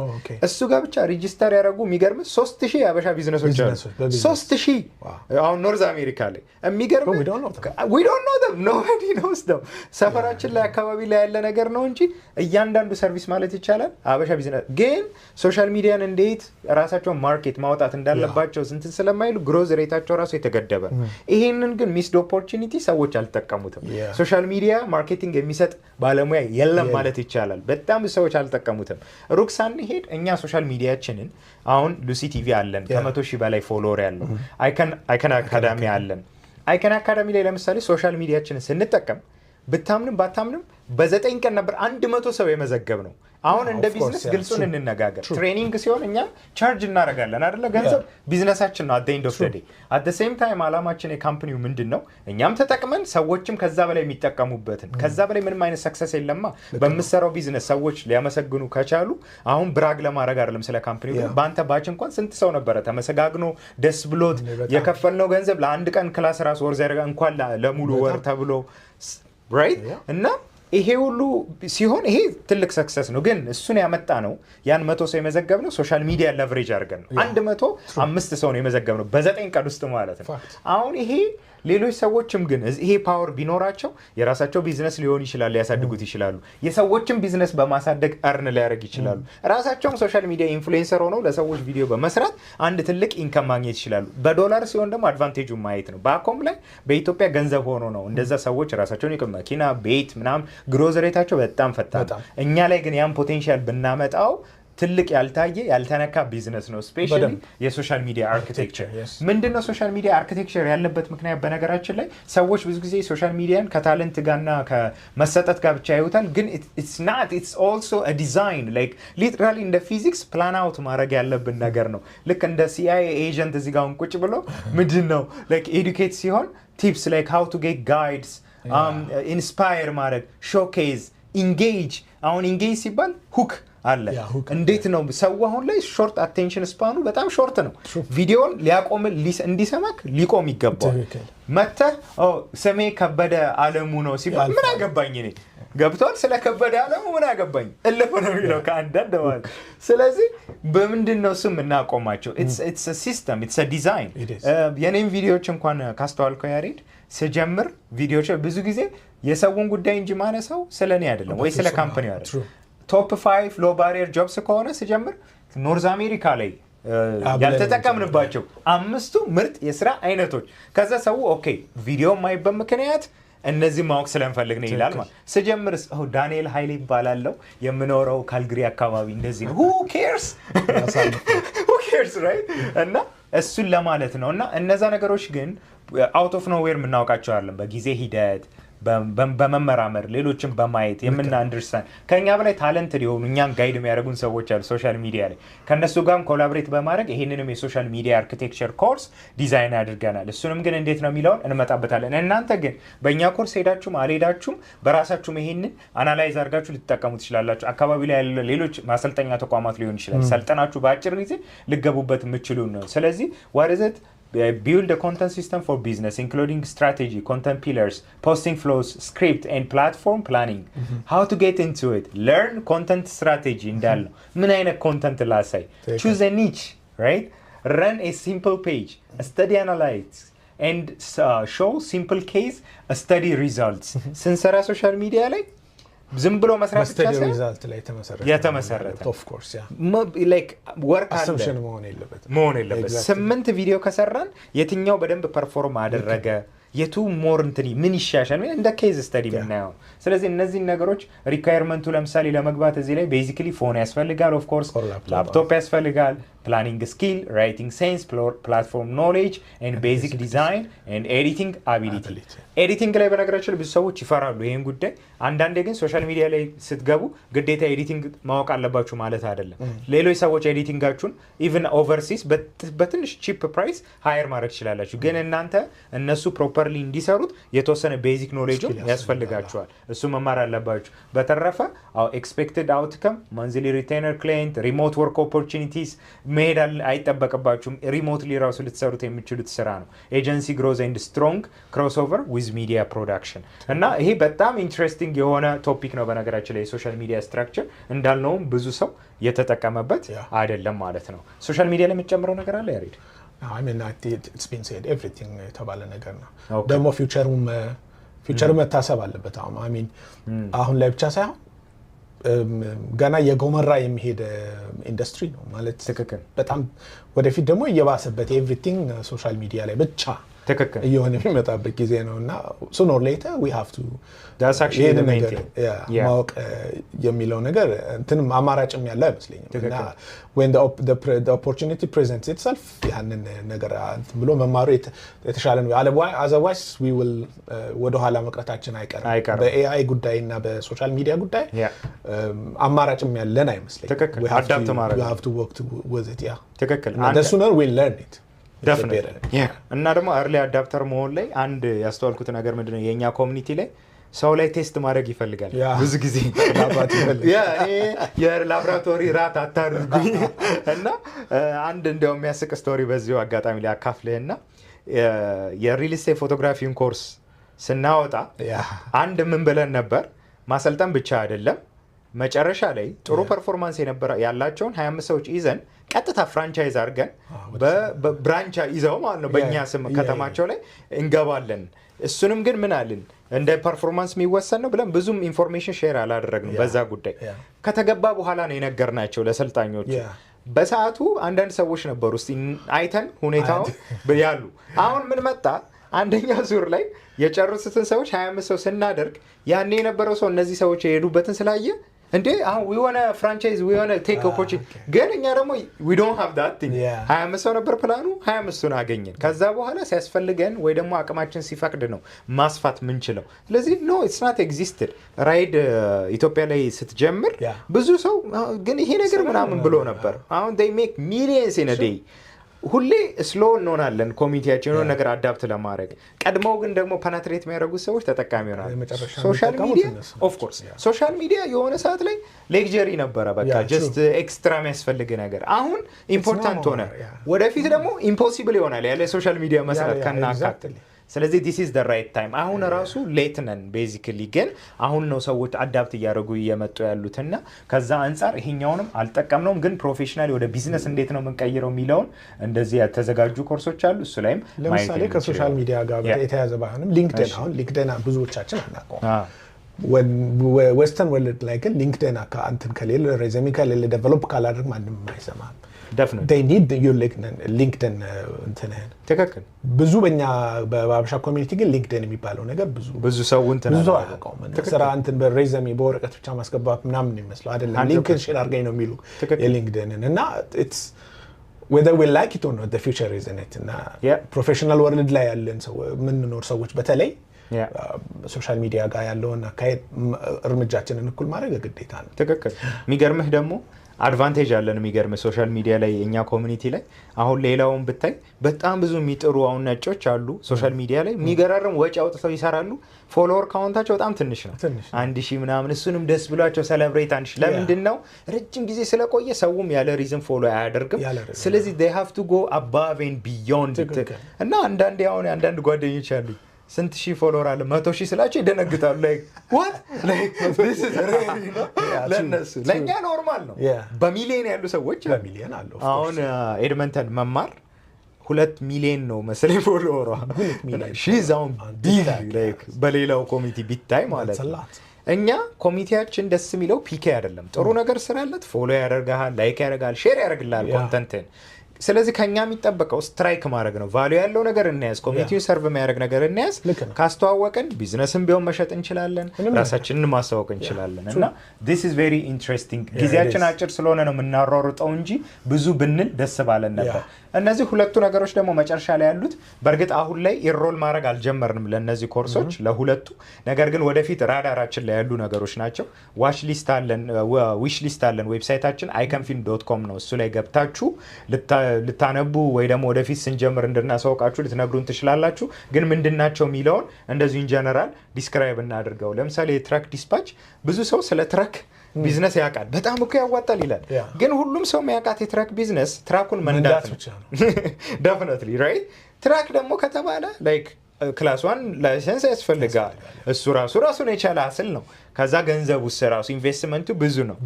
እሱ ጋር ብቻ ሬጂስተር ያደረጉ የሚገርም 3000 የአበሻ ቢዝነሶች አሉ። 3000 አሁን ኖርዝ አሜሪካ ላይ የሚገርም we don't know them, nobody knows them። ሰፈራችን ላይ አካባቢ ላይ ያለ ነገር ነው እንጂ እያንዳንዱ ሰርቪስ ማለት ይቻላል አበሻ ቢዝነስ። ግን ሶሻል ሚዲያን እንዴት ራሳቸውን ማርኬት ማውጣት እንዳለባቸው ስንት ስለማይሉ ግሮዝ ሬታቸው ራሱ የተገደበ። ይሄንን ግን ሚስዶ ኦፖርቹኒቲ ሰዎች አልተጠቀሙትም። ሶሻል ሚዲያ ማርኬቲንግ የሚሰጥ ባለሙያ የለም ማለት ይቻላል። በጣም ሰዎች አልተጠቀሙትም። ሩቅ ሳንሄድ እኛ ሶሻል ሚዲያችንን አሁን ሉሲ ቲቪ አለን ከ100,000 በላይ ፎሎወር ያለው፣ አይከን አካዳሚ አለን። አይከን አካዳሚ ላይ ለምሳሌ ሶሻል ሚዲያችንን ስንጠቀም ብታምንም ባታምንም በ9 ቀን ነበር 100 ሰው የመዘገብ ነው። አሁን እንደ ቢዝነስ ግልጹን እንነጋገር። ትሬኒንግ ሲሆን እኛ ቻርጅ እናደርጋለን አይደለ? ገንዘብ ቢዝነሳችን ነው። at the end of the day at the same time አላማችን የካምፓኒው ምንድነው? እኛም ተጠቅመን ሰዎችም ከዛ በላይ የሚጠቀሙበትን ከዛ በላይ ምንም አይነት ሰክሰስ የለማ። በመሰራው ቢዝነስ ሰዎች ሊያመሰግኑ ከቻሉ አሁን ብራግ ለማድረግ አይደለም ስለ ካምፓኒው፣ ግን ባንተ ባች እንኳን ስንት ሰው ነበረ ተመሰጋግኖ ደስ ብሎት የከፈልነው ገንዘብ ለአንድ ቀን ክላስ ራስ ወር ዘርጋ እንኳን ለሙሉ ወር ተብሎ right እና ይሄ ሁሉ ሲሆን ይሄ ትልቅ ሰክሰስ ነው። ግን እሱን ያመጣ ነው ያን 100 ሰው የመዘገብ ነው ሶሻል ሚዲያ ሌቨሬጅ አድርገን ነው። 105 ሰው ነው የመዘገብ ነው በ9 ቀን ውስጥ ማለት ነው። አሁን ይሄ ሌሎች ሰዎችም ግን ይሄ ፓወር ቢኖራቸው የራሳቸው ቢዝነስ ሊሆን ይችላል፣ ሊያሳድጉት ይችላሉ። የሰዎችን ቢዝነስ በማሳደግ እርን ሊያደርግ ይችላሉ። ራሳቸውም ሶሻል ሚዲያ ኢንፍሉዌንሰር ሆነው ለሰዎች ቪዲዮ በመስራት አንድ ትልቅ ኢንከም ማግኘት ይችላሉ። በዶላር ሲሆን ደግሞ አድቫንቴጁን ማየት ነው። ባኮም ላይ በኢትዮጵያ ገንዘብ ሆኖ ነው እንደዛ ሰዎች ራሳቸውን መኪና፣ ቤት ምናምን ግሮዝ ሬታቸው በጣም ፈጣን። እኛ ላይ ግን ያን ፖቴንሻል ብናመጣው ትልቅ ያልታየ ያልተነካ ቢዝነስ ነው። ስፔሻሊ የሶሻል ሚዲያ አርኪቴክቸር ምንድነው? ሶሻል ሚዲያ አርኪቴክቸር ያለበት ምክንያት በነገራችን ላይ ሰዎች ብዙ ጊዜ ሶሻል ሚዲያን ከታለንት ጋርና ከመሰጠት ጋር ብቻ ያዩታል። ግን it's also a design, like literally እንደ ፊዚክስ ፕላን አውት ማድረግ ያለብን ነገር ነው። ልክ እንደ CIA ኤጀንት እዚህ ጋር ቁጭ ብሎ ምንድነው like educate ሲሆን tips like how to get guides, inspire ማድረግ፣ showcase, engage። አሁን engage ሲባል hook አለ። እንዴት ነው ሰው አሁን ላይ ሾርት አቴንሽን ስፓኑ በጣም ሾርት ነው። ቪዲዮን ሊያቆም እንዲሰማክ ሊቆም ይገባል። መተህ ስሜ ከበደ አለሙ ነው ሲባል ምን አገባኝ እኔ ገብቷል። ስለ ከበደ አለሙ ምን አገባኝ እልፍ ነው የሚለው ከአንዳንድ ማለት። ስለዚህ በምንድን ነው ስም እናቆማቸው? it's a system, it's a design። የኔም ቪዲዮዎች እንኳን ካስተዋልከው ያሬድ ስጀምር ቪዲዮዎች ብዙ ጊዜ የሰውን ጉዳይ እንጂ ማነሳው ስለኔ አይደለም ወይ ስለ ካምፓኒው አይደለም። ቶፕ 5 ሎ ባሪየር ጆብስ ከሆነ ስጀምር ኖርዝ አሜሪካ ላይ ያልተጠቀምንባቸው 5 ምርጥ የስራ አይነቶች ከዛ ሰው ኦኬ ቪዲዮ ማይበት ምክንያት እነዚህ ማወቅ ስለምፈልግ ነው ይላል ማለት። ስጀምርስ ዳንኤል ኃይሌ ይባላልው የምኖረው ካልግሪ አካባቢ እንደዚህ ነው who cares right? እና እሱን ለማለት ነው። እና እነዛ ነገሮች ግን አውት ኦፍ ኖዌር የምናውቃቸው አይደለም። በጊዜ ሂደት በመመራመር ሌሎችን በማየት የምናንደርስታንድ ከኛ በላይ ታለንትድ የሆኑ እኛን ጋይድ የሚያደርጉን ሰዎች አሉ ሶሻል ሚዲያ ላይ። ከነሱ ጋርም ኮላቦሬት በማድረግ ይሄንንም የሶሻል ሚዲያ አርኪቴክቸር ኮርስ ዲዛይን አድርገናል። እሱንም ግን እንዴት ነው የሚለውን እንመጣበታለን። እናንተ ግን በእኛ ኮርስ ሄዳችሁም አልሄዳችሁም በራሳችሁም ይሄንን አናላይዝ አድርጋችሁ ልትጠቀሙ ትችላላችሁ። አካባቢ ላይ ያለ ሌሎች ማሰልጠኛ ተቋማት ሊሆን ይችላል ሰልጠናችሁ በአጭር ጊዜ ልገቡበት የምችሉ ነው። ስለዚህ what is it? Build a content system for business including strategy, content pillars, posting flows, script and platform planning. How to get into it? Learn content strategy እንዳለው ምን አይነት ኮንተንት ላሳይ? Choose a niche, right? Run a simple page, study analyze and show simple case study results. ስንሰራ ሶሻል ሚዲያ ላይ ዝም ብሎ መስራት ብቻ ሳይሆን ሪዛልት ላይ የተመሰረተ ኦፍ ኮርስ ያ ላይክ ወርክ አለ አሰምፕሽን መሆን የለበትም። 8 ቪዲዮ ከሰራን የትኛው በደንብ ፐርፎርም አደረገ የቱ ሞር እንትኒ ምን ይሻሻል እንደ ኬዝ ስተዲ ምናየው። ስለዚህ እነዚህ ነገሮች ሪኳየርመንቱ ለምሳሌ ለመግባት እዚህ ላይ ቤዚክሊ ፎን ያስፈልጋል ኦፍ ኮርስ ላፕቶፕ ያስፈልጋል ፕላኒንግ ስኪል ራይቲንግ ሴንስ ፕላትፎርም ኖሌጅ ኤንድ ቤዚክ ዲዛይን ኤንድ ኤዲቲንግ አቢሊቲ። ኤዲቲንግ ላይ በነገራችን ብዙ ሰዎች ይፈራሉ ይሄን ጉዳይ። አንዳንዴ ግን ሶሻል ሚዲያ ላይ ስትገቡ ግዴታ ኤዲቲንግ ማወቅ አለባችሁ ማለት አይደለም። ሌሎች ሰዎች ኤዲቲንጋችሁን ኢቭን ኦቨርሲስ በትንሽ ቺፕ ፕራይስ ሃየር ማድረግ ትችላላችሁ። ግን እናንተ እነሱ ፕሮፐርሊ እንዲሰሩት የተወሰነ ቤዚክ ኖሌጅ ያስፈልጋችኋል። እሱ መማር አለባችሁ። በተረፈ ኤክስፔክትድ አውትከም ማንዝሊ ሪቴነር ክላይንት ሪሞት ወርክ ኦፖርቹኒቲስ መሄድ አይጠበቅባችሁም። ሪሞትሊ ራሱ ልትሰሩት የሚችሉት ስራ ነው። ኤጀንሲ ግሮዝ ኤንድ ስትሮንግ ክሮስኦቨር ዊዝ ሚዲያ ፕሮዳክሽን እና ይሄ በጣም ኢንትረስቲንግ የሆነ ቶፒክ ነው። በነገራችን ላይ የሶሻል ሚዲያ ስትራክቸር እንዳልነውም ብዙ ሰው የተጠቀመበት አይደለም ማለት ነው። ሶሻል ሚዲያ ላይ የምትጨምረው ነገር አለ ያሬድ? I mean it's been said everything የተባለ ነገር ነው። ደግሞ ፊውቸሩ መታሰብ አለበት። አሁን ላይ ብቻ ሳይሆን ገና የጎመራ የሚሄድ ኢንዱስትሪ ነው ማለት ትክክል። በጣም ወደፊት ደግሞ እየባሰበት ኤቭሪቲንግ ሶሻል ሚዲያ ላይ ብቻ ትክክል እየሆነ የሚመጣበት ጊዜ ነው እና sooner or later we have to ማወቅ የሚለው ነገር እንትንም አማራጭም ያለ አይመስለኝም እና when the opportunity presents itself ያንን ነገር ብሎ መማሩ የተሻለ ነው። otherwise we will ወደ ኋላ መቅረታችን አይቀርም። በኤአይ ጉዳይ እና በሶሻል ሚዲያ ጉዳይ አማራጭም ያለን አይመስለኝም። we have to work with it ትክክል and the sooner we learn it እና ደግሞ አርሊ አዳፕተር መሆን ላይ አንድ ያስተዋልኩት ነገር ምንድነው የኛ ኮሚኒቲ ላይ ሰው ላይ ቴስት ማድረግ ይፈልጋል ብዙ ጊዜ የላብራቶሪ ራት አታድርጉኝ እና አንድ እንደው የሚያስቅ ስቶሪ በዚሁ አጋጣሚ ላይ አካፍልህና የሪል ስቴት ፎቶግራፊን ኮርስ ስናወጣ አንድ ምን ብለን ነበር ማሰልጠን ብቻ አይደለም መጨረሻ ላይ ጥሩ ፐርፎርማንስ ያላቸውን 25 ሰዎች ይዘን ቀጥታ ፍራንቻይዝ አድርገን በብራንቻ ይዘው ማለት ነው በእኛ ስም ከተማቸው ላይ እንገባለን። እሱንም ግን ምን አልን እንደ ፐርፎርማንስ የሚወሰን ነው ብለን ብዙም ኢንፎርሜሽን ሼር አላደረግንም በዛ ጉዳይ። ከተገባ በኋላ ነው የነገርናቸው ለሰልጣኞቹ። በሰዓቱ አንዳንድ ሰዎች ነበሩ እስቲ አይተን ሁኔታው ያሉ። አሁን ምን መጣ አንደኛ ዙር ላይ የጨረሱትን ሰዎች 25 ሰው ስናደርግ ያኔ የነበረው ሰው እነዚህ ሰዎች የሄዱበትን ስላየ እንዴ አሁን we want a franchise we want to take opportunity ግን እኛ ደግሞ we don't have that thing 25 ሰው ነበር ፕላኑ 25ቱን አገኘን። ከዛ በኋላ ሲያስፈልገን ወይ ደግሞ አቅማችን ሲፈቅድ ነው ማስፋት ምንችለው። ስለዚህ no it's not existed ራይድ ኢትዮጵያ ላይ ስትጀምር ብዙ ሰው ግን ይሄ ነገር ምናምን ብሎ ነበር። አሁን they make millions in a day ሁሌ ስሎ እንሆናለን ኮሚኒቲያችን የሆነ ነገር አዳፕት ለማድረግ ቀድመው ግን ደግሞ ፐናትሬት የሚያደርጉት ሰዎች ተጠቃሚ ይሆናሉ። ሶሻል ሚዲያ ኦፍ ኮርስ ሶሻል ሚዲያ የሆነ ሰዓት ላይ ሌክጀሪ ነበረ በቃ ጀስት ኤክስትራ የሚያስፈልግ ነገር አሁን ኢምፖርታንት ሆነ ወደፊት ደግሞ ኢምፖሲብል ይሆናል ያለ ሶሻል ሚዲያ መስራት ከናካትል ስለዚህ this is the right time አሁን ራሱ ሌት ነን ቤዚካሊ ግን አሁን ነው ሰዎች አዳፕት እያደረጉ እየመጡ ያሉትና ከዛ አንፃር ይሄኛውንም አልጠቀምነውም ግን ፕሮፌሽናሊ ወደ ቢዝነስ እንዴት ነው የምንቀይረው የሚለውን እንደዚህ የተዘጋጁ ኮርሶች አሉ እሱ ላይም ለምሳሌ ከሶሻል ሚዲያ ጋር የተያያዘ ባይሆንም ሊንክድን አሁን ሊንክድን ብዙዎቻችን አናውቀውም ዌስተርን ወርልድ ላይ ግን ሊንክድን አካውንትን ከሌለ ሬዝሜ ከሌለ ዴቨሎፕ ካላደረግ ማንም አይሰማም definitely they need your LinkedIn እንትነን ተከክል ብዙ በእኛ በአበሻ ኮሚኒቲ ግን ሊንክድን የሚባለው ነገር ብዙ ሰው እንትን ብዙ አያውቀውም ስራ እንትን በሬዝሜ በወረቀት ብቻ ማስገባት ምናምን ይመስለው አይደለም ሊንክድን ሼር አድርገኝ ነው የሚሉ የሊንክድንን እና it's whether we like it or not the future is in it እና ፕሮፌሽናል ወርልድ ላይ ያለን ሰው ምንኖር ሰዎች በተለይ ሶሻል ሚዲያ ጋር ያለውን አካሄድ እርምጃችንን እኩል ማድረግ ግዴታ ነው ተከክል የሚገርምህ ደግሞ አድቫንቴጅ አለን የሚገርም ሶሻል ሚዲያ ላይ እኛ ኮሚኒቲ ላይ አሁን ሌላውን ብታይ በጣም ብዙ የሚጥሩ አሁን ነጮች አሉ ሶሻል ሚዲያ ላይ የሚገራርም ወጪ አውጥተው ይሰራሉ ፎሎወር ካውንታቸው በጣም ትንሽ ነው 1000 ምናምን እሱንም ደስ ብሏቸው ሴሌብሬት 1000 ለምንድን ነው ረጅም ጊዜ ስለቆየ ሰውም ያለ ሪዝን ፎሎ አያደርግም ስለዚህ they have to go above and beyond እና አንዳንድ ጓደኞች አሉ ስንት ሺህ ፎሎወር አለ 100,000 ስላቸው ይደነግጣሉ like what like this is really ለነሱ ለኛ ኖርማል ነው በሚሊዮን ያሉ ሰዎች በሚሊዮን አሉ አሁን ኤድመንተን መማር 2 ሚሊዮን ነው መሰለኝ ፎሎወሯ she's on big like በሌላው ኮሚኒቲ ቢታይ ማለት ነው እኛ ኮሚኒቲያችን ደስ የሚለው ፒኬ አይደለም ጥሩ ነገር ስራለት ፎሎ ያደርጋል ላይክ ያደርጋል ሼር ያደርግላል ኮንተንትን ስለዚህ ከኛ የሚጠበቀው ስትራይክ ማድረግ ነው ቫልዩ ያለው ነገር እናያዝ ኮሚኒቲው ሰርቭ የሚያደርግ ነገር እናያዝ ካስተዋወቀን ቢዝነስም ቢሆን መሸጥ እንችላለን ራሳችንን ማስተዋወቅ እንችላለን እና this is very interesting ጊዜያችን አጭር ስለሆነ ነው የምናሯሩጠው እንጂ ብዙ ብንል ደስ ባለን ነበር እነዚህ ሁለቱ ነገሮች ደግሞ መጨረሻ ላይ ያሉት በእርግጥ አሁን ላይ ኢንሮል ማድረግ አልጀመርንም ለነዚህ ኮርሶች ለሁለቱ ነገር ግን ወደፊት ራዳራችን ላይ ያሉ ነገሮች ናቸው ዋች ሊስት አለን ዊሽ ሊስት አለን ዌብሳይታችን iconfin.com ነው እሱ ላይ ገብታችሁ ልታነቡ ወይ ደግሞ ወደፊት ስንጀምር እንድናሳውቃችሁ ልትነግሩን ትችላላችሁ ግን ምንድናቸው የሚለውን እንደዚህ ኢን ጀነራል ዲስክራይብ እናድርገው ለምሳሌ የትራክ ዲስፓች ብዙ ሰው ስለ ትራክ ቢዝነስ ያውቃል በጣም እኮ ያዋጣል ይላል ግን ሁሉም ሰው የሚያውቃት የትራክ ቢዝነስ ትራኩን መንዳት ነው definitely right ትራክ ደግሞ ከተባለ like ክላስ 1 ላይሰንስ ያስፈልጋል እሱ ራሱን የቻለ አስል ነው ከዛ ገንዘቡ ራሱ ኢንቨስትመንቱ ብዙ ነው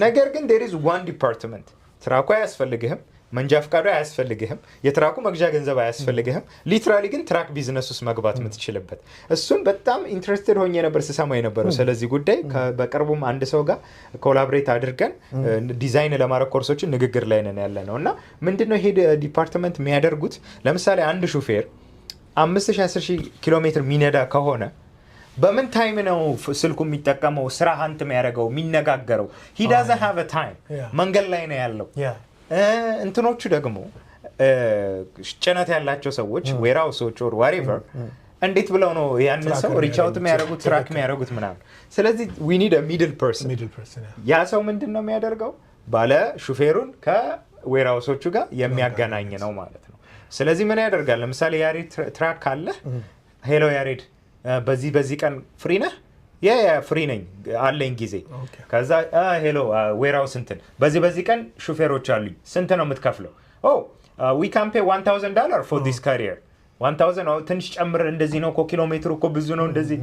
ነገር ግን there is one department ትራኩ አያስፈልግህም መንጃ ፈቃዱ አያስፈልግህም የትራኩ መግዣ ገንዘብ አያስፈልግህም ሊትራሊ ግን ትራክ ቢዝነስ ውስጥ መግባት የምትችልበት እሱን በጣም ኢንትረስትድ ሆኜ ነበር ስሰማው የነበረው ስለዚህ ጉዳይ በቅርቡም አንድ ሰው ጋር ኮላቦሬት አድርገን ዲዛይን ለማድረግ ኮርሶችን ንግግር ላይ ነን ያለነው እና ምንድነው ይሄ ዲፓርትመንት የሚያደርጉት ለምሳሌ አንድ ሹፌር 5000-10000 ኪሎ ሜትር ሚነዳ ከሆነ በምን ታይም ነው ስልኩ የሚጠቀመው ስራ ሀንት የሚያደርገው የሚነጋገረው he doesn't have a time መንገድ ላይ ነው ያለው እንትኖቹ ደግሞ ጭነት ያላቸው ሰዎች ዌራውሶች or whatever እንዴት ብለው ነው ያንን ሰው ሪች አውት የሚያደርጉት ትራክ የሚያደርጉት ምናምን ስለዚህ we need a middle person ያ ሰው ምንድነው የሚያደርገው ባለ ሹፌሩን ከዌራውሶቹ ጋር የሚያገናኝ ነው ማለት ነው ስለዚህ ምን ያደርጋል ለምሳሌ ያሬድ ትራክ ካለ ሄሎ ያሬድ በዚህ ቀን ፍሪ ነህ ፍሪ ነኝ አለኝ ጊዜ ከዛ ሄሎ ዌራውስ እንትን በዚህ ቀን ሹፌሮች አሉኝ ስንት ነው የምትከፍለው we can pay $1000 for this career 1000 ትንሽ ጨምር እንደዚህ ነው ኪሎ ሜትሩ እኮ ብዙ ነው እንደዚህ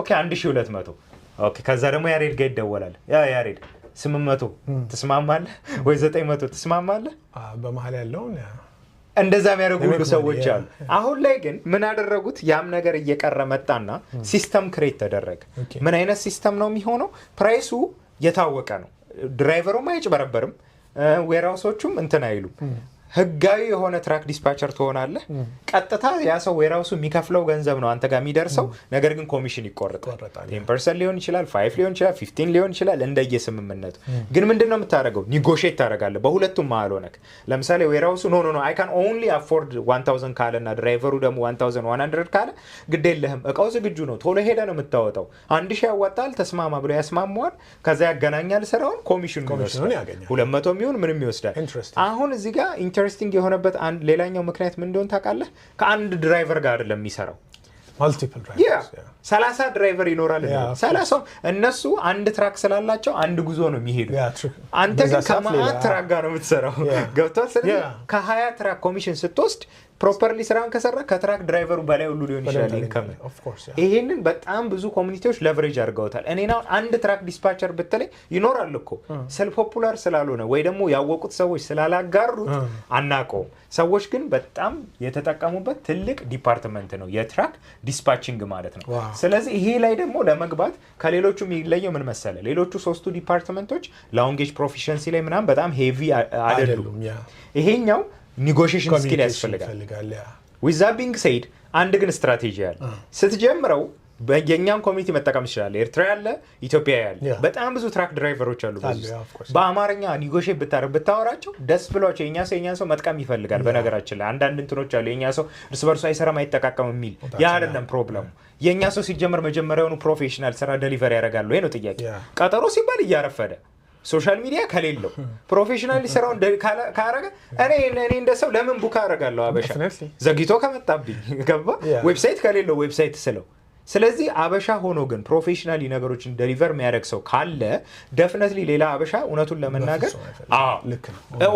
ኦኬ 1200 ኦኬ ከዛ ደግሞ ያሬድ ጋር ይደወላል ያሬድ 800 ትስማማለህ ወይ 900 ትስማማለህ በመሃል ያለው እንደዛ የሚያደርጉ ሁሉ ሰዎች አሉ አሁን ላይ ግን ምን አደረጉት ያም ነገር እየቀረ መጣና ሲስተም ክሬት ተደረገ ምን አይነት ሲስተም ነው የሚሆነው ፕራይሱ የታወቀ ነው ድራይቨሩም አይጭበረበርም ዌራውሶቹም እንትን አይሉም ህጋዊ የሆነ ትራክ ዲስፓቸር ትሆናለህ ቀጥታ ያ ሰው ዌራውሱ የሚከፍለው ገንዘብ ነው አንተ ጋር የሚደርሰው ነገር ግን ኮሚሽን ይቆርጣል 10% ሊሆን ይችላል 5 ሊሆን ይችላል 15 ሊሆን ይችላል እንደየስምምነቱ ግን ምንድነው የምታደርገው ኒጎሺየት ታደርጋለህ በሁለቱም መሀል ሆነክ ለምሳሌ ዌራውሱ ኖ I can only afford 1000 ካለና ድራይቨሩ ደግሞ 1100 ካለ ግድ የለህም እቃው ዝግጁ ነው ቶሎ ሄደ ነው የምታወጣው 1000 ያዋጣል ተስማማ ብሎ ያስማማዋል ከዛ ያገናኛል ስራውን ኮሚሽኑን ያገኛል 200 ሚሆን ምንም ይወስዳል አሁን እዚህ ጋር ኢንተረስቲንግ የሆነበት አንድ ሌላኛው ምክንያት ምን እንደሆነ ታውቃለህ? ከአንድ ድራይቨር ጋር አይደለም የሚሰራው ማልቲፕል ድራይቨርስ 30 ድራይቨር ይኖራል። 30 እነሱ አንድ ትራክ ስላላቸው አንድ ጉዞ ነው የሚሄዱ። አንተ ግን ከማአት ትራክ ጋር ነው የምትሰራው። ገብቷል? ስለዚህ ከ20 ትራክ ኮሚሽን ስትወስድ ፕሮፐርሊ ስራውን ከሰራ ከትራክ ድራይቨሩ በላይ ሁሉ ሊሆን ይችላል ኢንከም። ይሄንን በጣም ብዙ ኮሚኒቲዎች ለቨሬጅ አድርገውታል። እኔና አንድ ትራክ ዲስፓቸር ብትለኝ ይኖራል እኮ ሰል ፖፑላር ስላልሆነ ወይ ደግሞ ያወቁት ሰዎች ስላላጋሩት አናውቀውም። ሰዎች ግን በጣም የተጠቀሙበት ትልቅ ዲፓርትመንት ነው የትራክ ዲስፓቺንግ ማለት ነው። ስለዚህ ይሄ ላይ ደግሞ ለመግባት ከሌሎቹ የሚለየው ምን መሰለ? ሌሎቹ ሶስቱ ዲፓርትመንቶች ላንጉዌጅ ፕሮፊሸንሲ ላይ ምናምን በጣም ሄቪ አይደሉም። ይሄኛው ኔጎሽዬሽን ስኪል ያስፈልጋል። ዊዝ ዛት ቢንግ ሴድ አንድ ግን ስትራቴጂ አለ። ስትጀምረው የኛን ኮሚኒቲ መጠቀም ይችላል። ኤርትራ ያለ፣ ኢትዮጵያ ያለ በጣም ብዙ ትራክ ድራይቨሮች አሉ። በአማርኛ ኔጎሽዬት ብታወራቸው ደስ ብሏቸው የኛ ሰው መጥቀም ይፈልጋል። በነገራችን ላይ አንዳንድ እንትኖች አሉ የኛ ሰው እርስ በርሱ አይሰራም አይጠቃቀም የሚል ያ አይደለም ፕሮብለሙ። የኛ ሰው ሲጀምር መጀመሪያውኑ ፕሮፌሽናል ስራ ዴሊቨሪ ያደርጋሉ። ይሄ ነው ጥያቄ። ቀጠሮ ሲባል እያረፈደ ሶሻል ሚዲያ ከሌለው ፕሮፌሽናሊ ስራውን ካረገ እኔ እንደ ሰው ለምን ቡክ አደርጋለሁ? አበሻ ዘግይቶ ከመጣብኝ ገባ ዌብሳይት ከሌለው ዌብሳይት ስለው። ስለዚህ አበሻ ሆኖ ግን ፕሮፌሽናሊ ነገሮችን ዴሊቨር የሚያደርግ ሰው ካለ ደፍነትሊ ሌላ አበሻ እውነቱን ለመናገር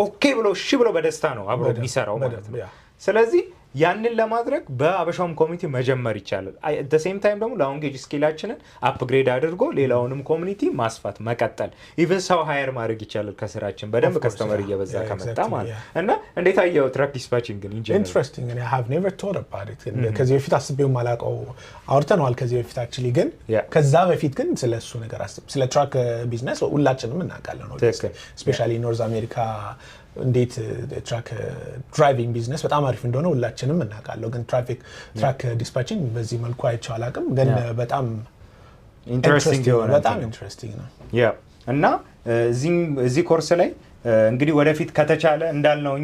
ኦኬ ብሎ እሺ ብሎ በደስታ ነው አብሮ የሚሰራው ማለት ነው። ስለዚህ ያንን ለማድረግ በአበሻውም ኮሚኒቲ መጀመር ይቻላል። አት ዘ ሴም ታይም ደግሞ ላንጉዌጅ ስኪላችንን አፕግሬድ አድርጎ ሌላውንም ኮሚኒቲ ማስፋት መቀጠል፣ ኢቭን ሰው ሃየር ማድረግ ይቻላል ከስራችን በደንብ ከስተመር እየበዛ ከመጣ ማለት እና እንዴት አየው ትራክ ዲስፓቺንግ ግን ኢንትረስቲንግ እኔ ሃቭ ኔቨር ቶት አባውት ኢት ከዚህ በፊት አስቤው ማላውቀው አውርተነዋል ከዚህ በፊት አክቹሊ ግን ከዛ በፊት ግን ስለሱ ነገር ስለ ትራክ ቢዝነስ ሁላችንም እናውቃለን ነው ስፔሻሊ ኖርዝ አሜሪካ እንዴት ትራክ ድራይቪንግ ቢዝነስ በጣም አሪፍ እንደሆነ ሁላችንም እናውቃለን። ግን ትራክ ዲስፓቺንግ በዚህ መልኩ አይቼው አላውቅም። ግን በጣም ኢንትረስቲንግ ነው ያ እና እዚህ ኮርስ ላይ እንግዲህ ወደፊት ከተቻለ እንዳልነው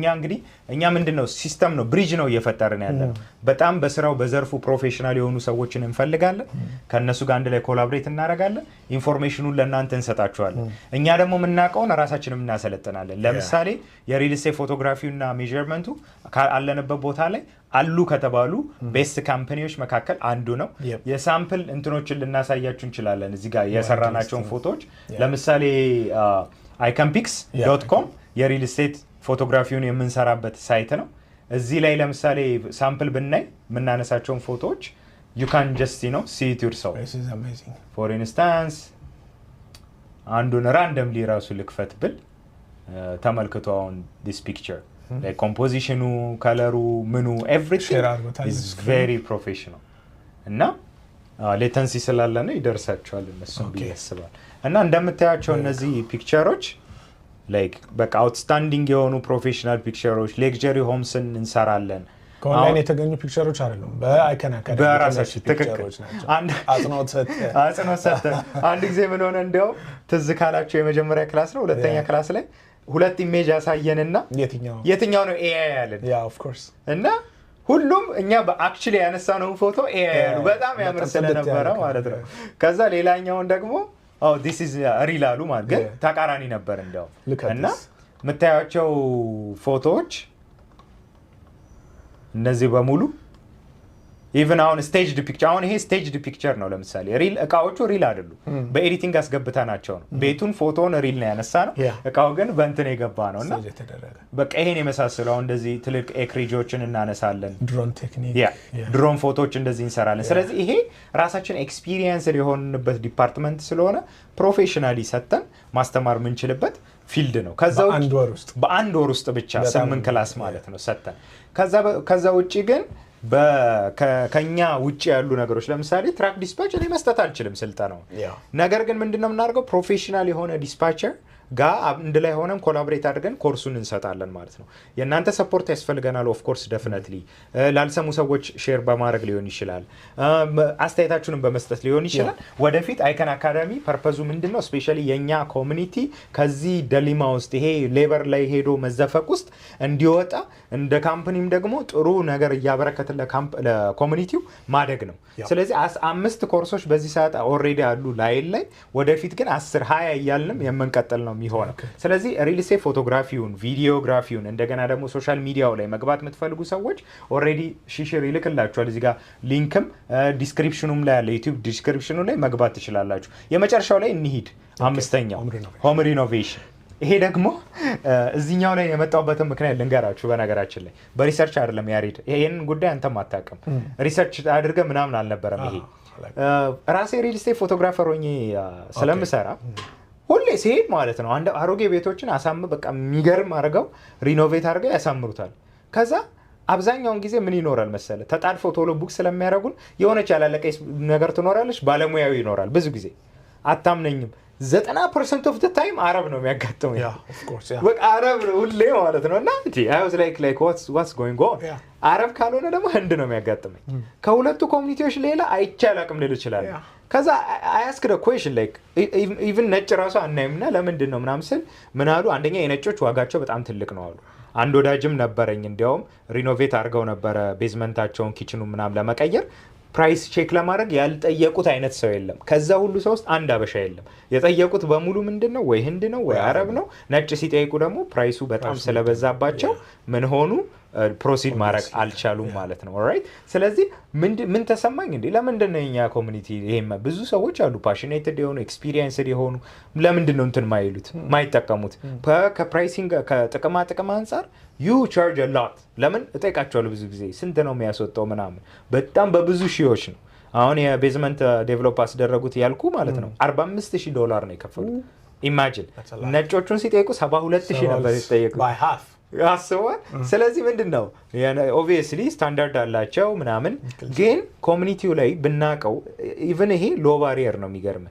እኛ ምንድነው ሲስተም ነው ብሪጅ ነው እየፈጠርን ያለነው። በጣም በስራው በዘርፉ ፕሮፌሽናል የሆኑ ሰዎችን እንፈልጋለን። ከነሱ ጋር አንድ ላይ ኮላቦሬት እናደርጋለን። ኢንፎርሜሽኑን ለእናንተ እንሰጣቸዋለን። እኛ ደግሞ የምናውቀውን ራሳችንም እናሰለጥናለን። ለምሳሌ የሪል ስቴት ፎቶግራፊውና ሜዠርመንቱ አለንበት ቦታ ላይ አሉ ከተባሉ ቤስት ካምፓኒዎች መካከል አንዱ ነው። የሳምፕል እንትኖችን ልናሳያችሁ እንችላለን። እዚህ ጋር የሰራናቸውን ፎቶዎች ለምሳሌ icanpix.com የሪል ስቴት ፎቶግራፊውን የምንሰራበት ሳይት ነው። እዚህ ላይ ለምሳሌ ሳምፕል ብናይ የምናነሳቸውን ፎቶዎች you can just see it yourself. This is amazing. For instance አንዱን randomly ራሱ ልክፈት ብል ተመልክቶ አሁን this picture like composition color ምኑ everything is very professional እና ሌተንሲ ስላለ ነው ይደርሳቸዋል እነሱም ቢያስባል እና እንደምታያቸው እነዚህ ፒክቸሮች ላይክ በቃ አውትስታንዲንግ የሆኑ ፕሮፌሽናል ፒክቸሮች ሌክቸሪ ሆምስን እንሰራለን። ከኦንላይን የተገኙ ፒክቸሮች አይደሉም፣ በአይከን አካዳሚ በራሳችን ፒክቸሮች ናቸው። አጽንኦት ሰጠ አንድ ጊዜ ምን ሆነ እንደው ትዝ ካላቸው የመጀመሪያ ክላስ ነው ሁለተኛ ክላስ ላይ ሁለት ኢሜጅ ያሳየንና የትኛው ነው ኤአይ ያለን ኦፍ ኮርስ እና ሁሉም እኛ በአክቹሊ ያነሳነው ፎቶ ኤአይ ያሉ በጣም ያምር ስለነበረ ማለት ነው። ከዛ ሌላኛውን ደግሞ this is real አሉ ማለት ግን ተቃራኒ ነበር እንደው እና የምታያቸው ፎቶዎች እነዚህ በሙሉ ኢቭን አሁን ስቴጅድ ፒክቸር አሁን ይሄ ስቴጅድ ፒክቸር ነው። ለምሳሌ ሪል እቃዎቹ ሪል አይደሉም፣ በኤዲቲንግ አስገብተናቸው ነው። ቤቱን ፎቶውን ሪል ነው ያነሳ ነው፣ እቃው ግን በእንትን የገባ ነውና በቃ ይሄን የመሳሰለው አሁን እንደዚህ ትልቅ ኤክሪጆችን እናነሳለን፣ ድሮን ቴክኒክ ድሮን ፎቶዎች እንደዚህ እንሰራለን። ስለዚህ ይሄ ራሳችን ኤክስፒሪየንስ የሆንበት ዲፓርትመንት ስለሆነ ፕሮፌሽናሊ ሰተን ማስተማር የምንችልበት ፊልድ ነው። በአንድ ወር ውስጥ ብቻ 8 ክላስ ማለት ነው ሰተን ከዛ ውጪ ግን ከኛ ውጪ ያሉ ነገሮች ለምሳሌ ትራክ ዲስፓች እኔ መስጠት አልችልም ስልጠናው። ነገር ግን ምንድነው የምናደርገው ፕሮፌሽናል የሆነ ዲስፓቸር ጋር አንድ ላይ ሆነን ኮላቦሬት አድርገን ኮርሱን እንሰጣለን ማለት ነው። የእናንተ ሰፖርት ያስፈልገናል ኦፍ ኮርስ ዴፊኒትሊ። ላልሰሙ ሰዎች ሼር በማድረግ ሊሆን ይችላል፣ አስተያየታችሁንም በመስጠት ሊሆን ይችላል። ወደፊት አይከን አካዳሚ ፐርፐዙ ምንድነው ስፔሻሊ የኛ ኮሚኒቲ ከዚህ ደሊማ ውስጥ ይሄ ሌበር ላይ ሄዶ መዘፈቅ ውስጥ እንዲወጣ እንደ ካምፓኒም ደግሞ ጥሩ ነገር እያበረከተ ለኮሚኒቲው ማደግ ነው። ስለዚህ 5 ኮርሶች በዚህ ሰዓት ኦልሬዲ አሉ ላይን ላይ፣ ወደፊት ግን 10 20 እያልንም የምንቀጥል ነው የሚሆነው። ስለዚህ ሪል ስቴት ፎቶግራፊውን፣ ቪዲዮግራፊውን እንደገና ደግሞ ሶሻል ሚዲያው ላይ መግባት የምትፈልጉ ሰዎች ኦልሬዲ ሺሽር ይልክላችኋል። እዚህ ጋር ሊንክም ዲስክሪፕሽኑም ላይ ያለ ዩቲዩብ ዲስክሪፕሽኑ ላይ መግባት ትችላላችሁ። የመጨረሻው ላይ እንሂድ። አምስተኛው ሆም ሪኖቬሽን። ይሄ ደግሞ እዚህኛው ላይ የመጣውበትን ምክንያት ልንገራችሁ። በነገራችን ላይ በሪሰርች አይደለም ያሬድ፣ ይሄን ጉዳይ አንተም አታውቅም። ሪሰርች አድርገ ምናምን አልነበረም። ይሄ ራሴ ሪል ስቴት ፎቶግራፈር ሆኜ ስለምሰራ ሁሌ ሲሄድ ማለት ነው አንድ አሮጌ ቤቶችን በቃ የሚገርም አድርገው ሪኖቬት አድርገው ያሳምሩታል። ከዛ አብዛኛውን ጊዜ ምን ይኖራል መሰለ ተጣድፈው ቶሎ ቡክ ስለሚያደርጉን የሆነች ያላለቀ ነገር ትኖራለች። ባለሙያው ይኖራል። ብዙ ጊዜ አታምነኝም 90% ኦፍ ዘ ታይም አረብ ነው የሚያጋጥመኝ። በቃ አረብ ነው ሁሌ ማለት ነው። እና I was like what's going on? አረብ ካልሆነ ደግሞ ህንድ ነው የሚያጋጥመኝ። ከሁለቱ ኮሚኒቲዎች ሌላ አይቻል አቅም ልል ይችላል። ከዛ I asked a question like even ነጭ ራሱ አናይምና ለምንድን ነው ምናምን ስል ምን አሉ፣ አንደኛ የነጮች ዋጋቸው በጣም ትልቅ ነው አሉ። አንድ ወዳጅም ነበረኝ እንዲያውም ሪኖቬት አድርገው ነበረ ቤዝመንታቸውን ኪችኑ ምናምን ለመቀየር ፕራይስ ቼክ ለማድረግ ያልጠየቁት አይነት ሰው የለም። ከዛ ሁሉ ሰው ውስጥ አንድ አበሻ የለም። የጠየቁት በሙሉ ምንድን ነው ወይ ህንድ ነው ወይ አረብ ነው። ነጭ ሲጠይቁ ደግሞ ፕራይሱ በጣም ስለበዛባቸው ምን ሆኑ ፕሮሲድ ማድረግ አልቻሉም ማለት ነው። ኦልራይት። ስለዚህ ምን ተሰማኝ እንዴ ለምንድን ነው የኛ ኮሚኒቲ ይሄማ ብዙ ሰዎች አሉ ፓሽኔትድ የሆኑ ኤክስፒሪየንስድ የሆኑ ለምንድን ነው እንትን ማይሉት ማይጠቀሙት ከፕራይሲንግ ከጥቅማ ጥቅም አንፃር ዩ ቻርጅ a lot ለምን እጠይቃቸዋለሁ ብዙ ጊዜ ስንት ነው የሚያስወጣው ምናምን በጣም በብዙ ሺዎች ነው። አሁን የቤዝመንት ዴቨሎፕ አስደረጉት ያልኩ ማለት ነው $45,000 ነው የከፈሉት። ኢማጂን ነጮቹን ሲጠይቁ $72,000 ነበር የተጠየቁት አስበዋል። ስለዚህ ምንድን ነው ኦብቪየስሊ ስታንዳርድ አላቸው ምናምን፣ ግን ኮሚኒቲው ላይ ብናቀው ኢቨን ይሄ ሎ ባሪየር ነው። የሚገርም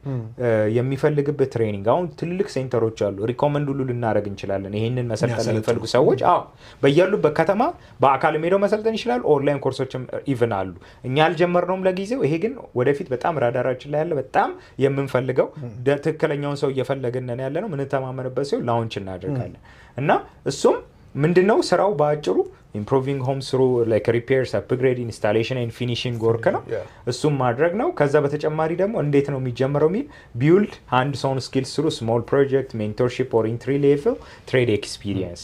የሚፈልግበት ትሬኒንግ አሁን ትልልቅ ሴንተሮች አሉ። ሪኮመንድ ሁሉ ልናደርግ እንችላለን። ይሄንን መሰልጠን የሚፈልጉ ሰዎች በያሉበት ከተማ በአካል ሄደው መሰልጠን ይችላሉ። ኦንላይን ኮርሶችም ኢቨን አሉ። እኛ አልጀመርነውም ለጊዜው። ይሄ ግን ወደፊት በጣም ራዳራችን ላይ ያለ በጣም የምንፈልገው ትክክለኛውን ሰው እየፈለግን ያለ ነው። ምንተማመንበት ሲሆን ላውንች እናደርጋለን እና እሱም ምንድነው ስራው በአጭሩ ኢምፕሩቪንግ ሆምስ ስሩ ላይክ ሪፔርስ አፕግሬድ ኢንስታሌሽን ኤንድ ፊኒሺንግ ወርክ ነው። እሱም ማድረግ ነው። ከዛ በተጨማሪ ደግሞ እንዴት ነው የሚጀምረው የሚል ቢውልድ ሃንድስ ኦን ስኪልስ ስሩ ስሞል ፕሮጀክት ሜንቶርሺፕ ኦር ኢንትሪ ሌቭል ትሬድ ኤክስፒሪየንስ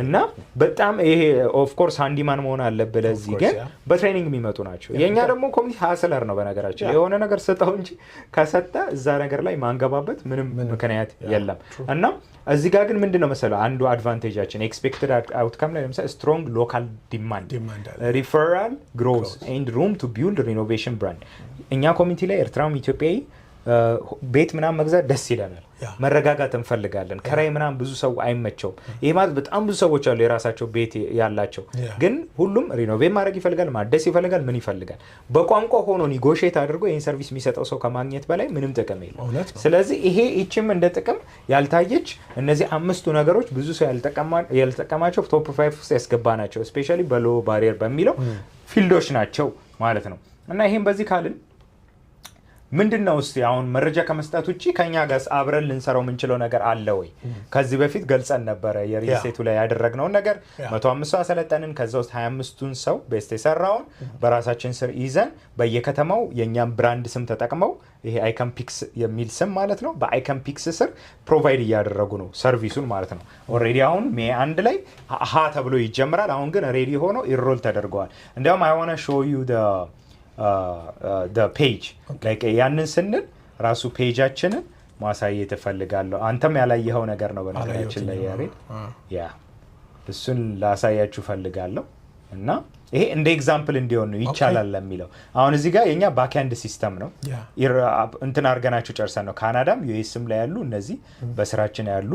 እና በጣም ይሄ ኦፍ ኮርስ ሃንዲማን መሆን አለበት። ለዚህ ግን በትሬኒንግ የሚመጡ ናቸው። የኛ ደግሞ ኮሚኒቲ ሃስለር ነው በነገራችን። የሆነ ነገር ሰጠው እንጂ ከሰጠ እዛ ነገር ላይ ማንገባበት ምንም ምክንያት የለም። እና እዚህ ጋር ግን ምንድነው መሰለው አንዱ አድቫንቴጃችን ኤክስፔክትድ አውትካም ላይ ለምሳሌ ስትሮንግ ሎካል ዲማንድ ሪፈራል ግሮዝ ኤንድ ሩም ቱ ቢልድ ሪኖቬሽን ብራንድ። እኛ ኮሚኒቲ ላይ ኤርትራም ኢትዮጵያዊ ቤት ምናምን መግዛት ደስ ይለናል። መረጋጋት እንፈልጋለን። ከራይ ምናምን ብዙ ሰው አይመቸውም። ይሄ ማለት በጣም ብዙ ሰዎች አሉ የራሳቸው ቤት ያላቸው፣ ግን ሁሉም ሪኖቬት ማድረግ ይፈልጋል፣ ማደስ ይፈልጋል፣ ምን ይፈልጋል። በቋንቋ ሆኖ ኒጎሽየት አድርጎ ይሄን ሰርቪስ የሚሰጠው ሰው ከማግኘት በላይ ምንም ጥቅም የለም። ስለዚህ ይሄ እቺም እንደ ጥቅም ያልታየች እነዚህ አምስቱ ነገሮች ብዙ ሰው ያልተጠቀማቸው ቶፕ 5 ውስጥ ያስገባናቸው ስፔሻሊ በሎ ባሪየር በሚለው ፊልዶች ናቸው ማለት ነው። እና ይሄን በዚህ ካልን ምንድነው እስቲ አሁን መረጃ ከመስጠት ውጪ ከኛ ጋር አብረን ልንሰራው የምንችለው ነገር አለ ወይ? ከዚህ በፊት ገልጸን ነበረ የሪል ስቴቱ ላይ ያደረግነው ነገር 105 ሰው አሰለጠንን። ከዛ ውስጥ 25ቱን ሰው ቤስት የሰራውን በራሳችን ስር ይዘን በየከተማው የኛም ብራንድ ስም ተጠቅመው ይሄ አይከን ፒክስ የሚል ስም ማለት ነው በአይከን ፒክስ ስር ፕሮቫይድ እያደረጉ ነው ሰርቪሱን ማለት ነው። ኦልሬዲ አሁን ሜይ 1 ላይ ተብሎ ይጀምራል። አሁን ግን ሬዲ ሆኖ ኢንሮል ተደርገዋል። እንዲያውም I want to show you the page like ያንን ስንል ራሱ ፔጃችንን ማሳየት እፈልጋለሁ። አንተም ያላየኸው ነገር ነው በነገራችን ላይ ያሬድ ያ እሱን ላሳያችሁ እፈልጋለሁ። እና ይሄ እንደ ኤግዛምፕል እንዲሆን ነው ይቻላል ለሚለው አሁን እዚህ ጋር የኛ ባክኤንድ ሲስተም ነው እንትን አድርገናችሁ ጨርሰን ነው። ካናዳም ዩኤስም ላይ ያሉ እነዚህ በስራችን ያሉ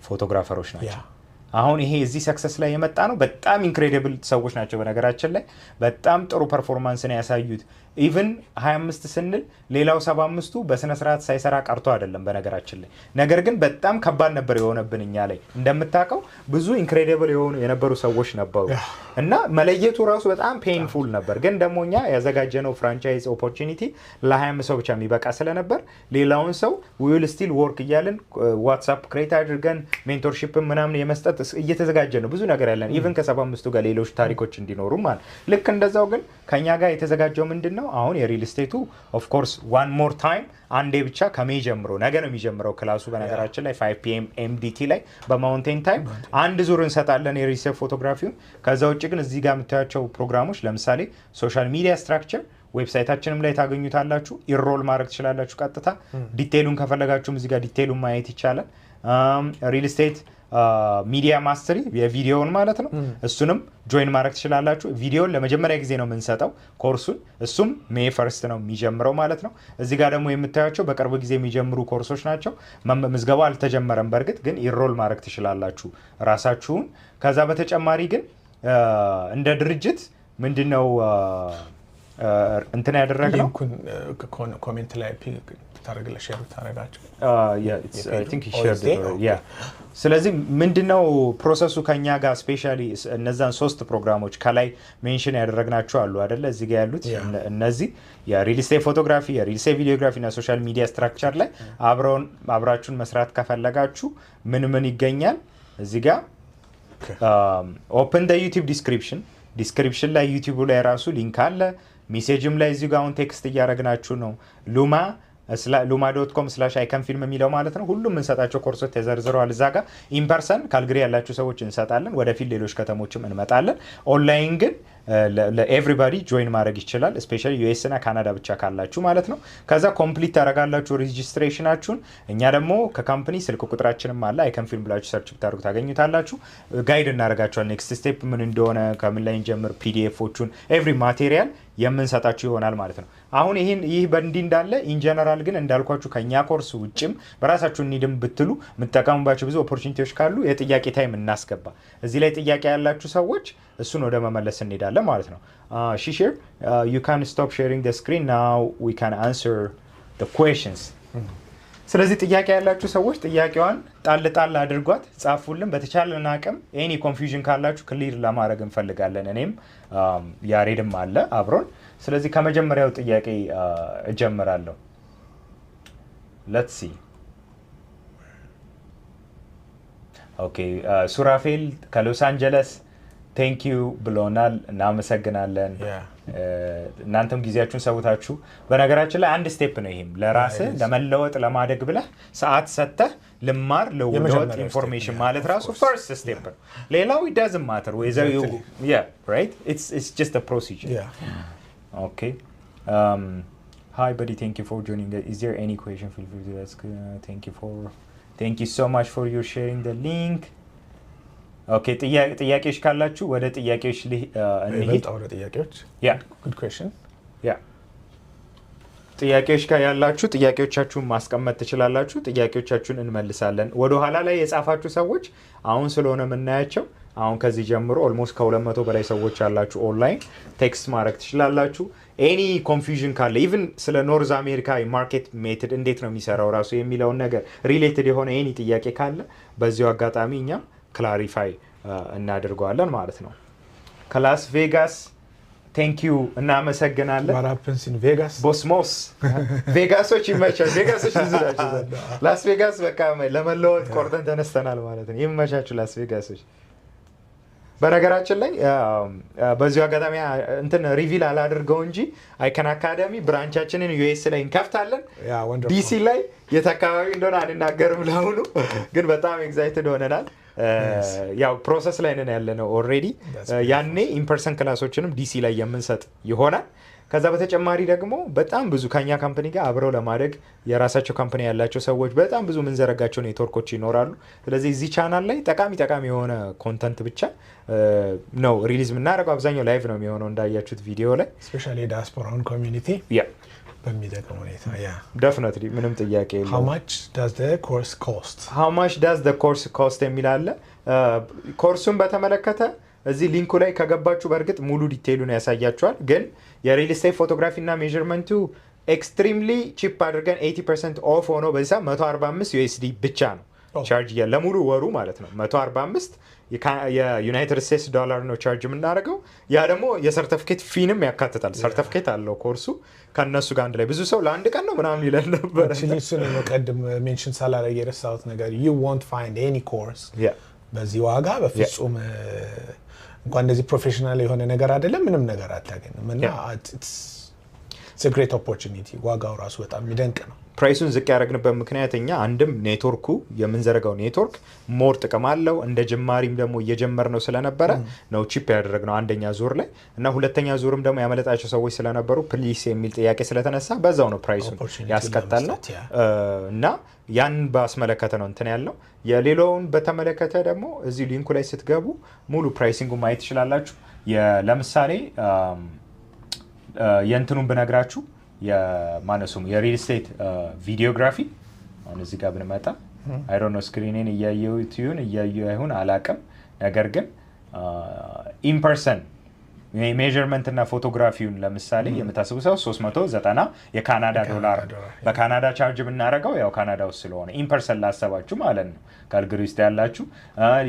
ፎቶግራፈሮች ናቸው። አሁን ይሄ እዚህ ሰክሰስ ላይ የመጣ ነው። በጣም ኢንክሬዲብል ሰዎች ናቸው በነገራችን ላይ በጣም ጥሩ ፐርፎርማንስን ያሳዩት። ኢቭን 25 ስንል ሌላው 75ቱ በስነ ስርዓት ሳይሰራ ቀርቶ አይደለም በነገራችን ላይ። ነገር ግን በጣም ከባድ ነበር የሆነብን እኛ ላይ። እንደምታውቀው ብዙ ኢንክሬዲብል የነበሩ ሰዎች ነበሩ እና መለየቱ ራሱ በጣም ፔንፉል ነበር። ግን ደግሞ እኛ ያዘጋጀነው ፍራንቻይዝ ኦፖርቹኒቲ ለ25 ሰው ብቻ የሚበቃ ስለነበር ሌላውን ሰው ዊል ስቲል ወርክ እያልን ዋትስአፕ ክሬት አድርገን ሜንቶርሺፕ ምናምን የመስጠት ለመስጠት እየተዘጋጀ ነው። ብዙ ነገር ያለን ኢቭን ከ75ቱ ጋር ሌሎች ታሪኮች እንዲኖሩ ማለት ልክ እንደዛው ግን ከኛ ጋር የተዘጋጀው ምንድነው አሁን የሪል ስቴቱ ኦፍ ኮርስ ዋን ሞር ታይም አንዴ ብቻ ከሜይ ጀምሮ ነገ ነው የሚጀምረው ክላሱ በነገራችን ላይ 5 PM MDT ላይ በማውንቴን ታይም አንድ ዙር እንሰጣለን የሪል ስቴት ፎቶግራፊውን። ከዛ ውጭ ግን እዚህ ጋር የምታያቸው ፕሮግራሞች ለምሳሌ ሶሻል ሚዲያ ስትራክቸር ዌብሳይታችንም ላይ ታገኙታላችሁ። ኢንሮል ማድረግ ትችላላችሁ ቀጥታ። ዲቴይሉን ከፈለጋችሁም እዚህ ጋር ዲቴይሉን ማየት ይቻላል። ሪል ስቴት ሚዲያ ማስተሪ የቪዲዮውን ማለት ነው። እሱንም ጆይን ማድረግ ትችላላችሁ። ቪዲዮውን ለመጀመሪያ ጊዜ ነው የምንሰጠው ኮርሱን። እሱም ሜይ 1 ነው የሚጀምረው ማለት ነው። እዚህ ጋር ደግሞ የምታያቸው በቅርብ ጊዜ የሚጀምሩ ኮርሶች ናቸው። ምዝገባው አልተጀመረም በእርግጥ ግን ኢንሮል ማድረግ ትችላላችሁ ራሳችሁን። ከዛ በተጨማሪ ግን እንደ ድርጅት ምንድነው እንትን ያደረግነው ኮሜንት ላይ ታረጋግለ ሼር ታረጋችሁ። I think he shared it already. Yeah. ስለዚህ ምንድነው ፕሮሰሱ ከኛ ጋር ስፔሻሊ እነዛን 3 ፕሮግራሞች ከላይ ሜንሽን ያደረግናቸው አሉ አይደለ እዚህ ጋር ያሉት እነዚህ የሪል ስቴት ፎቶግራፊ የሪል ስቴት ቪዲዮግራፊ እና ሶሻል ሚዲያ ስትራክቸር ላይ አብራችሁን መስራት ከፈለጋችሁ ምን ይገኛል እዚህ ጋር ኦፕን the YouTube ዲስክሪፕሽን ላይ ዩቲዩብ ላይ ራሱ ሊንክ አለ። ሜሴጅም ላይ እዚህ ጋር አሁን ቴክስት እያደረግናችሁ ነው luma.com/icanfilm የሚለው ማለት ነው። ሁሉም እንሰጣቸው ኮርሶች ተዘርዝረዋል እዛ ጋር። ኢንፐርሰን ካልግሪ ያላችሁ ሰዎች እንሰጣለን። ወደፊት ሌሎች ከተሞችም እንመጣለን። ኦንላይን ግን ለኤቭሪባዲ ጆይን ማድረግ ይችላል። ስፔሻሊ ዩኤስ እና ካናዳ ብቻ ካላችሁ ማለት ነው። ከዛ ኮምፕሊት ታደርጋላችሁ ሬጂስትሬሽናችሁን። እኛ ደግሞ ከካምፓኒ ስልክ ቁጥራችንም አለ አይከንፊልም ብላችሁ ሰርች ብታደርጉ ታገኙታላችሁ። ጋይድ እናደርጋችኋል ኔክስት ስቴፕ ምን እንደሆነ ከምን ላይ እንጀምር ፒዲኤፎቹን ኤቭሪ ማቴሪያል የምንሰጣችሁ ይሆናል ማለት ነው። አሁን ይህ በእንዲህ እንዳለ ኢንጀነራል ግን እንዳልኳችሁ ከኛ ኮርስ ውጭም በራሳችሁ እንሂድም ብትሉ የምትጠቀሙባቸው ብዙ ኦፖርቹኒቲዎች ካሉ የጥያቄ ታይም እናስገባ። እዚህ ላይ ጥያቄ ያላችሁ ሰዎች እሱን ወደ መመለስ እንሄዳለን ማለት ነው። ሺሼር you can stop sharing the screen now we can answer the questions። ስለዚህ ጥያቄ ያላችሁ ሰዎች ጥያቄዋን ጣል አድርጓት ጻፉልን። በተቻለን አቅም ኤኒ ኮንፊውዥን ካላችሁ ክሊር ለማድረግ እንፈልጋለን። እኔም ያሬድም አለ አብሮን። ስለዚህ ከመጀመሪያው ጥያቄ እጀምራለሁ። let's see okay ሱራፌል ከሎስ አንጀለስ ቴንክ ዩ ብሎናል። እናመሰግናለን። እናንተም ጊዜያችሁን ሰውታችሁ በነገራችን ላይ አንድ ስቴፕ ነው ይሄም ለራስህ ለመለወጥ ለማደግ ብለህ ሰዓት ሰጥተህ ልማር ለውጥ ኢንፎርሜሽን ማለት ራሱ ፈርስት ስቴፕ ነው። ሌላው it doesn't matter whether you right it's just a procedure. Okay hi buddy thank you for joining. Is there any question feel free to ask. Thank you so much for your sharing the link. ኦኬ ጥያቄዎች ካላችሁ ወደ ጥያቄዎች እንሂድ። good question ጥያቄዎች ያላችሁ ጥያቄዎቻችሁን ማስቀመጥ ትችላላችሁ። ጥያቄዎቻችሁን እንመልሳለን። ወደ ኋላ ላይ የጻፋችሁ ሰዎች አሁን ስለሆነ የምናያቸው አሁን ከዚህ ጀምሮ ኦልሞስት ከ200 በላይ ሰዎች ያላችሁ ኦንላይን ቴክስት ማድረግ ትችላላችሁ። ኤኒ ኮንፊውዥን ካለ ኢቭን ስለ ኖርዝ አሜሪካ ማርኬት ሜተድ እንዴት ነው የሚሰራው ራሱ የሚለውን ነገር ሪሌትድ የሆነ ኤኒ ጥያቄ ካለ በዚሁ አጋጣሚ እኛም ክላሪፋይ እናደርገዋለን ማለት ነው። ከላስ ቬጋስ ቴንክ ዩ እናመሰግናለን። what happens in Vegas ቦስሞስ ቬጋሶች ይመቻል። ቬጋሶች ይዝላችሁ ላስ ቬጋስ በቃ ለመለወጥ ቆርጠን ተነስተናል ማለት ነው። ይመቻችሁ ላስ ቬጋሶች። በነገራችን ላይ በዚሁ አጋጣሚ እንትን ሪቪል አላደርገው እንጂ አይከን አካዳሚ ብራንቻችንን ዩኤስ ላይ እንከፍታለን። ዲሲ ላይ የት አካባቢ እንደሆነ አንናገርም ለአሁኑ፣ ግን በጣም ኤግዛይትድ ሆነናል። ያው ፕሮሰስ ላይ ነን ያለነው ኦልሬዲ። ያኔ ኢንፐርሰን ክላሶችንም ዲሲ ላይ የምንሰጥ ይሆናል። ከዛ በተጨማሪ ደግሞ በጣም ብዙ ከኛ ካምፓኒ ጋር አብረው ለማደግ የራሳቸው ካምፓኒ ያላቸው ሰዎች በጣም ብዙ የምንዘረጋቸው ኔትወርኮች ይኖራሉ። ስለዚህ እዚህ ቻናል ላይ ጠቃሚ የሆነ ኮንተንት ብቻ ነው ሪሊዝ የምናደርገው። አብዛኛው ላይቭ ነው የሚሆነው እንዳያችሁት ቪዲዮ ላይ ስፔሻሊ ዲያስፖራውን ኮሚኒቲ በሚጠቅም ሁኔታ definitely ምንም ጥያቄ የለውም። how much does the course cost የሚል አለ። ኮርሱን በተመለከተ እዚህ ሊንኩ ላይ ከገባችሁ በእርግጥ ሙሉ ዲቴይሉን ያሳያችኋል። ግን የሪል ስቴት ፎቶግራፊ እና ሜዠርመንቱ ኤክስትሪምሊ ቺፕ አድርገን 80% ኦፍ ሆኖ በዛ 145 USD ብቻ ነው ቻርጅ ለሙሉ ወሩ ማለት ነው። 145 የዩናይትድ ስቴትስ ዶላር ነው ቻርጅ የምናደርገው። ያ ደግሞ የሰርቲፊኬት ፊንም ያካትታል። ሰርቲፊኬት አለው ኮርሱ ከነሱ ጋር አንድ ላይ። ብዙ ሰው ለአንድ ቀን ነው ምናምን ይላል ነበር። እሱን ነው ቀድም ሜንሽን ሳላደርግ የረሳሁት ነገር you won't find any course በዚህ ዋጋ በፍጹም እንኳን እንደዚህ ፕሮፌሽናል የሆነ ነገር አይደለም ምንም ነገር አታገኝም እና it's a great opportunity ዋጋው ራሱ በጣም የሚደንቅ ነው። ፕራይሱን ዝቅ ያደረግንበት ምክንያት እኛ አንድም ኔትወርኩ የምንዘረጋው ኔትወርክ ሞር ጥቅም አለው እንደ ጅማሪም ደግሞ እየጀመርነው ስለነበረ ነው ቺፕ ያደረግነው አንደኛ ዙር ላይ እና ሁለተኛ ዙርም ደግሞ ያመለጣቸው ሰዎች ስለነበሩ ፕሊስ የሚል ጥያቄ ስለተነሳ በዛው ነው ፕራይሱን ያስቀጠል ነው እና ያን ባስመለከተ ነው እንትን ያለው። የሌላውን በተመለከተ ደግሞ እዚህ ሊንኩ ላይ ስትገቡ ሙሉ ፕራይሲንጉ ማየት ትችላላችሁ። ለምሳሌ የእንትኑን ብነግራችሁ የማነሱም የሪል ስቴት ቪዲዮግራፊ አሁን እዚህ ጋር ብንመጣ አይ ዶንት ኖ ስክሪኔን እያየሁት ይሁን አላቅም። ነገር ግን ኢን ፐርሰን ሜዠርመንት እና ፎቶግራፊውን ለምሳሌ የምታስቡ ሰው 390 የካናዳ ዶላር በካናዳ ቻርጅ ብናደርገው ያው ካናዳ ውስጥ ስለሆነ ኢን ፐርሰን ላሰባችሁ ማለት ነው ካልግሪ ውስጥ ያላችሁ።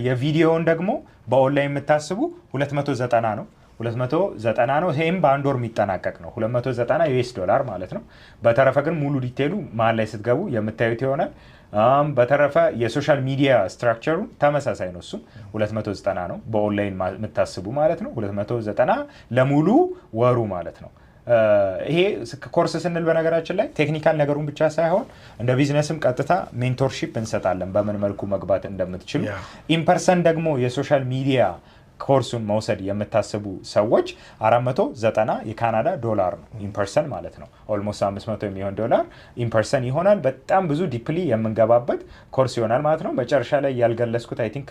የቪዲዮውን ደግሞ በኦንላይን የምታስቡ 290 ነው 290 ነው። ይሄም በአንድ ወር የሚጠናቀቅ ነው 290 ዩኤስ ዶላር ማለት ነው። በተረፈ ግን ሙሉ ዲቴይሉ መሀል ላይ ስትገቡ የምታዩት ይሆናል። በተረፈ የሶሻል ሚዲያ ስትራክቸሩ ተመሳሳይ ነው። እሱም 290 ነው በኦንላይን የምታስቡ ማለት ነው 290 ለሙሉ ወሩ ማለት ነው። ይሄ ኮርስ ስንል በነገራችን ላይ ቴክኒካል ነገሩን ብቻ ሳይሆን እንደ ቢዝነስም ቀጥታ ሜንቶርሺፕ እንሰጣለን በምን መልኩ መግባት እንደምትችሉ። ኢንፐርሰን ደግሞ የሶሻል ሚዲያ ኮርሱን መውሰድ የምታስቡ ሰዎች 490 የካናዳ ዶላር ነው ኢንፐርሰን ማለት ነው። ኦልሞስት 500 የሚሆን ዶላር ኢንፐርሰን ይሆናል። በጣም ብዙ ዲፕሊ የምንገባበት ኮርስ ይሆናል ማለት ነው። መጨረሻ ላይ ያልገለጽኩት አይ ቲንክ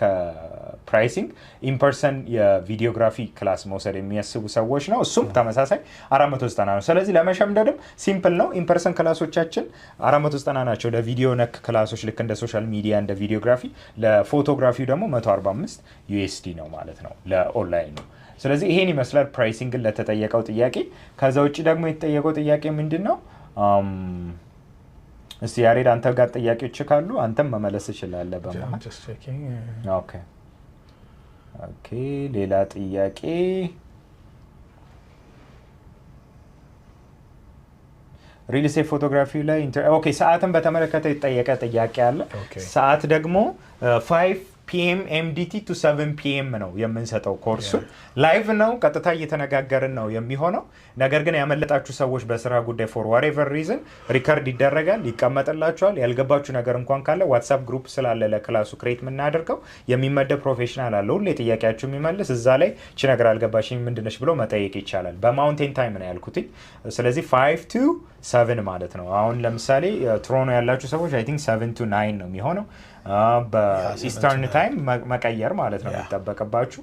ፕራይሲንግ ኢንፐርሰን የቪዲዮግራፊ ክላስ መውሰድ የሚያስቡ ሰዎች ነው። እሱም ተመሳሳይ 490 ነው። ስለዚህ ለመሸምደድም ሲምፕል ነው። ኢንፐርሰን ክላሶቻችን 490 ናቸው ለቪዲዮ ነክ ክላሶች ልክ እንደ ሶሻል ሚዲያ እንደ ቪዲዮግራፊ። ለፎቶግራፊው ደግሞ 145 ዩኤስዲ ነው ማለት ነው ለኦንላይን ነው። ስለዚህ ይሄን ይመስላል ፕራይሲንግን ለተጠየቀው ጥያቄ። ከዛ ውጭ ደግሞ የተጠየቀው ጥያቄ ምንድን ነው? እስቲ ያሬድ አንተ ጋር ጥያቄዎች ካሉ አንተም መመለስ ትችላለህ በመሃል። ኦኬ ሌላ ጥያቄ ሪል ስቴት ፎቶግራፊ ላይ ኦኬ ሰዓትን በተመለከተ የተጠየቀ ጥያቄ አለ። ሰዓት ደግሞ 5 PM MDT to 7 PM ነው የምንሰጠው። ኮርሱ ላይቭ ነው፣ ቀጥታ እየተነጋገርን ነው የሚሆነው። ነገር ግን ያመለጣችሁ ሰዎች በስራ ጉዳይ for whatever reason ሪከርድ ይደረጋል፣ ይቀመጥላችኋል። ያልገባችሁ ነገር እንኳን ካለ ዋትስአፕ ግሩፕ ስላለ ለክላሱ ክሬት የምናደርገው የሚመደብ ፕሮፌሽናል አለ ሁሌ ጥያቄያችሁ የሚመልስ እዛ ላይ እቺ ነገር አልገባሽኝ ምንድነሽ ብሎ መጠየቅ ይቻላል። በማውንቴን ታይም ነው ያልኩት። ስለዚህ 5 to 7 ማለት ነው። አሁን ለምሳሌ ትሮኖ ያላችሁ ሰዎች አይ ቲንክ 7 to 9 ነው የሚሆነው። በኢስተርን ታይም መቀየር ማለት ነው የሚጠበቅባችሁ።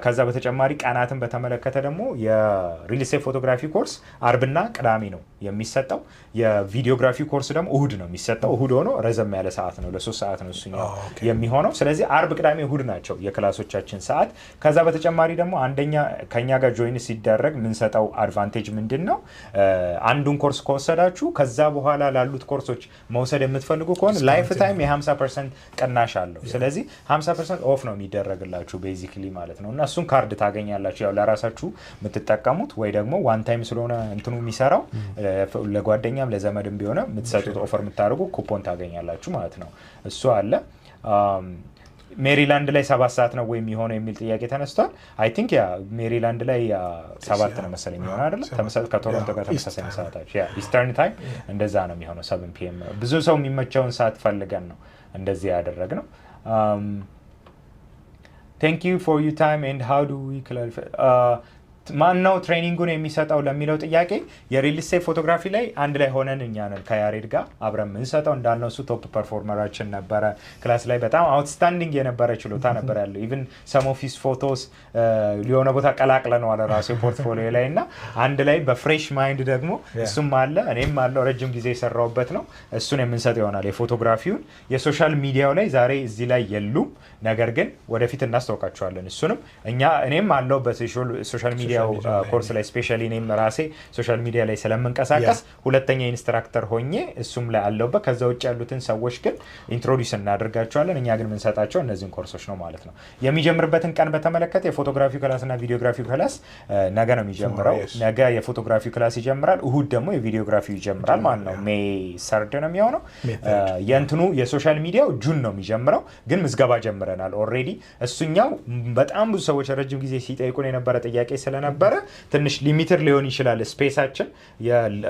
ከዛ በተጨማሪ ቀናትን በተመለከተ ደግሞ የሪል ስቴት ፎቶግራፊ ኮርስ አርብና ቅዳሜ ነው የሚሰጠው። የቪዲዮግራፊ ኮርስ ደግሞ እሁድ ነው የሚሰጠው። እሁድ ሆኖ ረዘም ያለ ሰዓት ነው ለ3 ሰዓት ነው እሱኛው የሚሆነው። ስለዚህ አርብ፣ ቅዳሜ፣ እሁድ ናቸው የክላሶቻችን ሰዓት። ከዛ በተጨማሪ ደግሞ አንደኛ ከኛ ጋር ጆይን ሲደረግ የምንሰጠው አድቫንቴጅ ምንድን ነው? አንዱን ኮርስ ከወሰዳችሁ ከዛ በኋላ ላሉት ኮርሶች መውሰድ የምትፈልጉ ከሆነ ላይፍ ታይም የ50% ቅናሽ አለው። ስለዚህ 50% ኦፍ ነው የሚደረግላችሁ ቤዚክሊ ማለት ነው። እና እሱን ካርድ ታገኛላችሁ ያው ለራሳችሁ የምትጠቀሙት ወይ ደግሞ ዋን ታይም ስለሆነ እንትኑ የሚሰራው ለጓደኛም ለዘመድም ቢሆነ የምትሰጡት ኦፈር የምታደርጉ ኩፖን ታገኛላችሁ ማለት ነው። እሱ አለ። ሜሪላንድ ላይ 7 ሰዓት ነው ወይ የሚሆነው የሚል ጥያቄ ተነስቷል። አይ ቲንክ ያ ሜሪላንድ ላይ 7 ነው መሰለኝ የሚሆነው አይደል? ከቶሮንቶ ጋር ተመሳሳይ ሰዓታችሁ ያ ኢስተርን ታይም እንደዛ ነው የሚሆነው 7 PM ነው። ብዙ ሰው የሚመቸውን ሰዓት ፈልገን ነው እንደዚህ ያደረግነው። Thank you for your time and how do we clarify ማን ነው ትሬኒንጉን የሚሰጠው ለሚለው ጥያቄ የሪል ስቴት ፎቶግራፊ ላይ አንድ ላይ ሆነን እኛ ነን ከያሬድ ጋር አብረን የምንሰጠው። እንዳልነው እሱ ቶፕ ፐርፎርመራችን ነበረ ክላስ ላይ በጣም አውትስታንዲንግ የነበረ ችሎታ ነበር ያለው። ኢቭን ሰም ኦፍ ሂዝ ፎቶስ ሊሆነ ቦታ ቀላቅለነዋል ራሱ ፖርትፎሊዮ ላይ እና አንድ ላይ በፍሬሽ ማይንድ ደግሞ እሱም አለ እኔም አለው ረጅም ጊዜ የሰራውበት ነው። እሱን የምንሰጥ ይሆናል። የፎቶግራፊውን የሶሻል ሚዲያው ላይ ዛሬ እዚህ ላይ የሉም፣ ነገር ግን ወደፊት እናስተዋውቃቸዋለን። እሱንም እኔም አለው በሶሻል ሚዲያ ሚዲያው ኮርስ ላይ ስፔሻሊ እኔም ራሴ ሶሻል ሚዲያ ላይ ስለምንቀሳቀስ ሁለተኛ ኢንስትራክተር ሆኜ እሱም ላይ አለውበት። ከዛ ውጭ ያሉትን ሰዎች ግን ኢንትሮዲዩስ እናደርጋቸዋለን። እኛ ግን የምንሰጣቸው እነዚህን ኮርሶች ነው ማለት ነው። የሚጀምርበትን ቀን በተመለከተ የፎቶግራፊ ክላስ እና ቪዲዮግራፊ ክላስ ነገ ነው የሚጀምረው። ነገ የፎቶግራፊ ክላስ ይጀምራል፣ እሁድ ደግሞ የቪዲዮግራፊ ይጀምራል ማለት ነው። ሜይ ሰርድ ነው የሚሆነው። የእንትኑ የሶሻል ሚዲያው ጁን ነው የሚጀምረው፣ ግን ምዝገባ ጀምረናል ኦልሬዲ። እሱኛው በጣም ብዙ ሰዎች ረጅም ጊዜ ሲጠይቁን የነበረ ጥያቄ ስለነበረ ትንሽ ሊሚትድ ሊሆን ይችላል ስፔሳችን።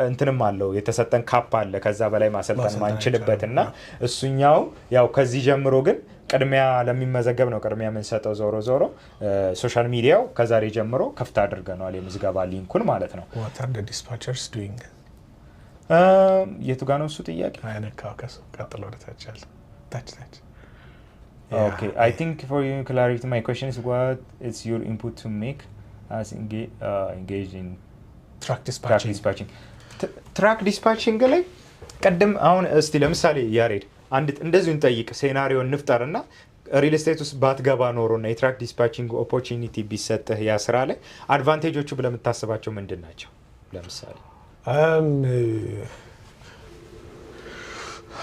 እንትንም አለው የተሰጠን ካፕ አለ ከዛ በላይ ማሰልጠን ማንችልበት እና እሱኛው ያው ከዚህ ጀምሮ ግን ቅድሚያ ለሚመዘገብ ነው ቅድሚያ የምንሰጠው። ዞሮ ዞሮ ሶሻል ሚዲያው ከዛሬ ጀምሮ ከፍታ አድርገናል የምዝገባ ሊንኩን ማለት ነው። What are the dispatchers doing? የቱ ጋር ነው እሱ ጥያቄ? አይነካው ከሱ ቀጥሎ ወደታች አለ ታች። Okay, I think for your clarity, my question is what is your input to make us engage in track dispatching? Track dispatching ላይ ቀደም አሁን እስቲ ለምሳሌ ያሬድ አንድ እንደዚሁ እንጠይቅ ሴናሪዮ እንፍጠርና ሪል ስቴት ውስጥ ባትገባ ኖሮና የትራክ ዲስፓቺንግ ኦፖርቹኒቲ ቢሰጥህ ያ ስራ ላይ አድቫንቴጆቹ ብለህ የምታስባቸው ምንድን ናቸው? ለምሳሌ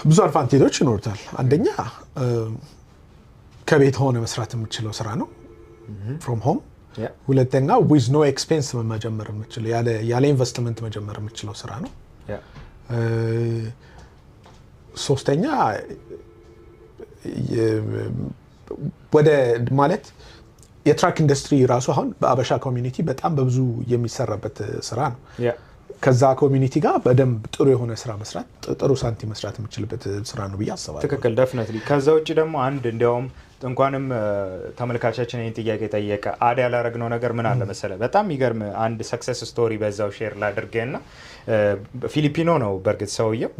ብዙ አድቫንቴጆች ይኖሩታል። አንደኛ ከቤት ሆነ መስራት የምችለው ስራ ነው ፍሮም ሆም። ሁለተኛ ዊዝ ኖ ኤክስፔንስ መጀመር የምችለው ያለ ኢንቨስትመንት መጀመር የምችለው ስራ ነው። ሶስተኛ ወደ ማለት የትራክ ኢንዱስትሪ ራሱ አሁን በአበሻ ኮሚኒቲ በጣም በብዙ የሚሰራበት ስራ ነው። ከዛ ኮሚኒቲ ጋር በደንብ ጥሩ የሆነ ስራ መስራት ጥሩ ሳንቲም መስራት የምችልበት ስራ ነው ብዬ አስባለሁ። ትክክል ዴፊኒትሊ። ከዛ ውጭ ደግሞ አንድ እንዲያውም እንኳንም ተመልካቻችን ይህን ጥያቄ ጠየቀ አድ ያላረግነው ነገር ምን አለ መሰለ፣ በጣም የሚገርም አንድ ሰክሰስ ስቶሪ በዛው ሼር ላድርገና ፊሊፒኖ ነው በእርግጥ ሰውየው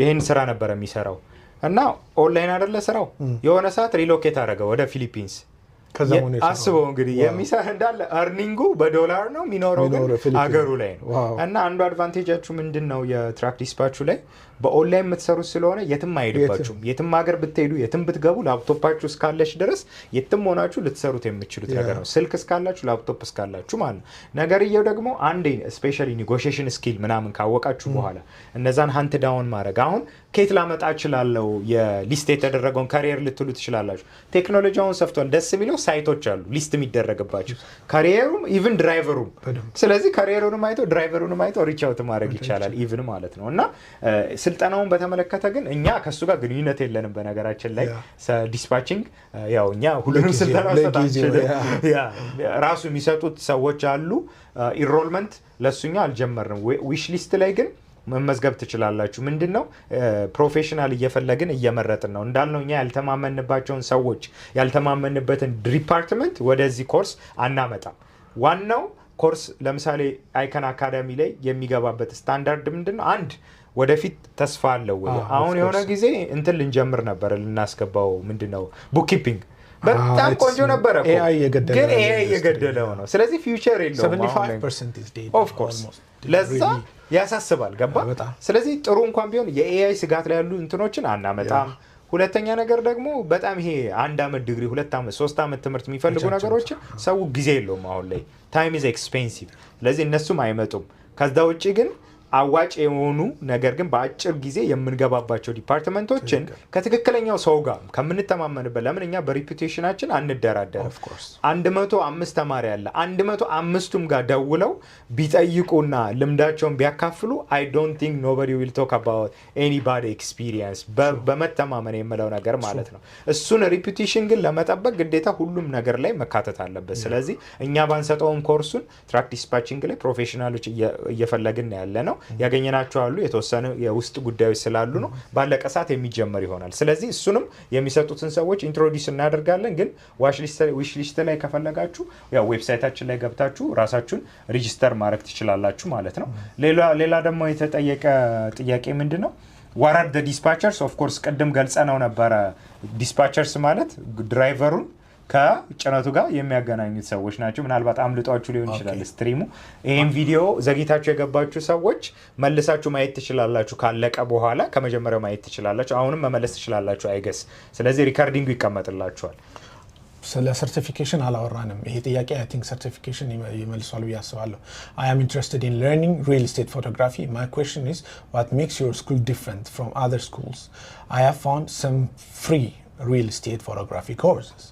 ይህን ስራ ነበር የሚሰራው እና ኦንላይን አይደለ ስራው የሆነ ሰዓት ሪሎኬት አደረገ ወደ ፊሊፒንስ። አስበው እንግዲህ የሚሰራ እንዳለ አርኒንጉ በዶላር ነው የሚኖረው ግን አገሩ ላይ ነው። እና አንዱ አድቫንቴጃችሁ ምንድን ነው የትራክ ዲስፓቹ ላይ በኦንላይን የምትሰሩት ስለሆነ የትም አይሄድባችሁም። የትም ሀገር ብትሄዱ የትም ብትገቡ ላፕቶፓችሁ እስካለች ድረስ የትም ሆናችሁ ልትሰሩት የምትችሉት ነገር ነው። ስልክ እስካላችሁ ላፕቶፕ እስካላችሁ ማለት ነው። ነገርየው ደግሞ አንዴ ስፔሻሊ ኔጎሽዬሽን ስኪል ምናምን ካወቃችሁ በኋላ እነዛን ሀንት ዳውን ማድረግ አሁን ከየት ላመጣ እችላለሁ የሊስት የተደረገውን ካሪየር ልትሉ ትችላላችሁ። ቴክኖሎጂውን ሰፍቷል። ደስ የሚለው ሳይቶች አሉ ሊስት የሚደረግባቸው ካሪየሩም ኢቭን ድራይቨሩም። ስለዚህ ካሪየሩንም አይቶ ድራይቨሩንም አይቶ ሪች አውት ማድረግ ይቻላል ኢቭን ማለት ነው። እና ስልጠናውን በተመለከተ ግን እኛ ከሱ ጋር ግንኙነት የለንም። በነገራችን ላይ ዲስፓቺንግ ያው እኛ ሁሉንም ስልጠና ሰጣችን ራሱ የሚሰጡት ሰዎች አሉ። ኢንሮልመንት ለሱኛ አልጀመርንም። ዊሽ ሊስት ላይ ግን መመዝገብ ትችላላችሁ። ምንድነው ፕሮፌሽናል እየፈለግን እየመረጥን ነው እንዳልነው። እኛ ያልተማመንባቸውን ሰዎች ያልተማመንበትን ዲፓርትመንት ወደዚህ ኮርስ አናመጣም። ዋናው ኮርስ ለምሳሌ አይከን አካዳሚ ላይ የሚገባበት ስታንዳርድ ምንድነው? አንድ ወደፊት ተስፋ አለው ወይ? አሁን የሆነ ጊዜ እንትን ልንጀምር ነበር ልናስገባው ምንድነው ቡክኪፒንግ በጣም ቆንጆ ነበረ ግን ኤአይ እየገደለው ነው። ስለዚህ ፊውቸር የለውም። 75% is dead ኦፍ ኮርስ ለዛ ያሳስባል። ገባ? ስለዚህ ጥሩ እንኳን ቢሆን የኤአይ ስጋት ላይ ያሉ እንትኖችን አናመጣም። ሁለተኛ ነገር ደግሞ በጣም ይሄ 1 አመት ዲግሪ 2 አመት 3 አመት ትምህርት የሚፈልጉ ነገሮችን ሰው ጊዜ የለውም አሁን ላይ። ታይም ኢዝ ኤክስፔንሲቭ። ስለዚህ እነሱም አይመጡም። ከዛ ውጪ ግን አዋጭ የሆኑ ነገር ግን በአጭር ጊዜ የምንገባባቸው ዲፓርትመንቶችን ከትክክለኛው ሰው ጋር ከምንተማመንበት። ለምን እኛ በሪፑቴሽናችን አንደራደርም። 105 ተማሪ አለ 105ቱም ጋር ደውለው ቢጠይቁና ልምዳቸውን ቢያካፍሉ I don't think nobody will talk about anybody experience በመተማመን የምለው ነገር ማለት ነው። እሱን ሪፑቴሽን ግን ለመጠበቅ ግዴታ ሁሉም ነገር ላይ መካተት አለበት። ስለዚህ እኛ ባንሰጠውም ኮርሱን ትራክ ዲስፓቺንግ ላይ ፕሮፌሽናሎች እየፈለግን ያለ ነው። ያገኘናቸው አሉ የተወሰነ የውስጥ ጉዳዮች ስላሉ ነው። ባለቀ ሰዓት የሚጀመር ይሆናል። ስለዚህ እሱንም የሚሰጡትን ሰዎች ኢንትሮዲዩስ እናደርጋለን። ግን ዊሽ ሊስት ላይ ከፈለጋችሁ ያው ዌብሳይታችን ላይ ገብታችሁ ራሳችሁን ሬጂስተር ማድረግ ትችላላችሁ ማለት ነው። ሌላ ደግሞ የተጠየቀ ጥያቄ ምንድነው what are the dispatchers? of course ቀደም ገልጸነው ነበረ። ዲስፓቸርስ ማለት ድራይቨሩን ከጭነቱ ጋር የሚያገናኙት ሰዎች ናቸው። ምናልባት አምልጧችሁ ሊሆን ይችላል ስትሪሙ። ይሄን ቪዲዮ ዘግይታችሁ የገባችሁ ሰዎች መልሳችሁ ማየት ትችላላችሁ። ካለቀ በኋላ ከመጀመሪያው ማየት ትችላላችሁ። አሁንም መመለስ ትችላላችሁ አይገስ። ስለዚህ ሪካርዲንጉ ይቀመጥላችኋል። ስለ ሰርቲፊኬሽን አላወራንም። ይሄ ጥያቄ አይ ቲንክ ሰርቲፊኬሽን ይመልሷል ብዬ አስባለሁ። I am interested in learning real estate photography. My question is, what makes your school different from other schools? I have found some free real estate photography courses.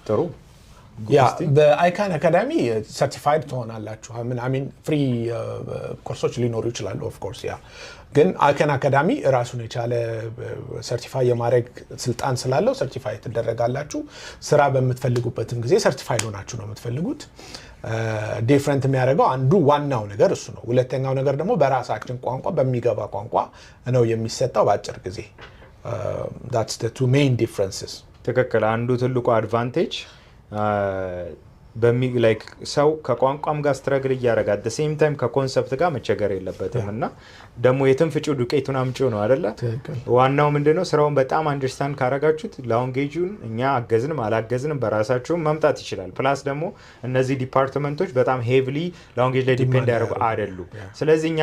ጥሩ ያ በአይካን አካዳሚ ሰርቲፋይድ ትሆናላችሁ። ሚን ፍሪ ኮርሶች ሊኖሩ ይችላሉ ኦፍ ኮርስ። ያ ግን አይካን አካዳሚ ራሱን የቻለ ሰርቲፋይ የማድረግ ስልጣን ስላለው ሰርቲፋይ ትደረጋላችሁ። ስራ በምትፈልጉበትም ጊዜ ሰርቲፋይድ ሆናችሁ ነው የምትፈልጉት። ዲፍረንት የሚያደርገው አንዱ ዋናው ነገር እሱ ነው። ሁለተኛው ነገር ደግሞ በራሳችን ቋንቋ በሚገባ ቋንቋ ነው የሚሰጠው በአጭር ጊዜ። that's the two main differences። ትክክል። አንዱ ትልቁ አድቫንቴጅ ላይክ ሰው ከቋንቋም ጋር ስትረግል እያደረገ አት ሴም ታይም ከኮንሰፕት ጋር መቸገር የለበትም እና ደግሞ የትም ፍጪው ዱቄቱን አምጪው ነው አይደለ? ዋናው ምንድነው ስራውን በጣም አንደርስታንድ ካረጋችሁት ላንጌጁን እኛ አገዝንም አላገዝንም በራሳችሁ መምጣት ይችላል። ፕላስ ደግሞ እነዚህ ዲፓርትመንቶች በጣም ሄቪሊ ላንጌጅ ላይ ዲፔንድ ያደርጉ አይደሉም። ስለዚህ እኛ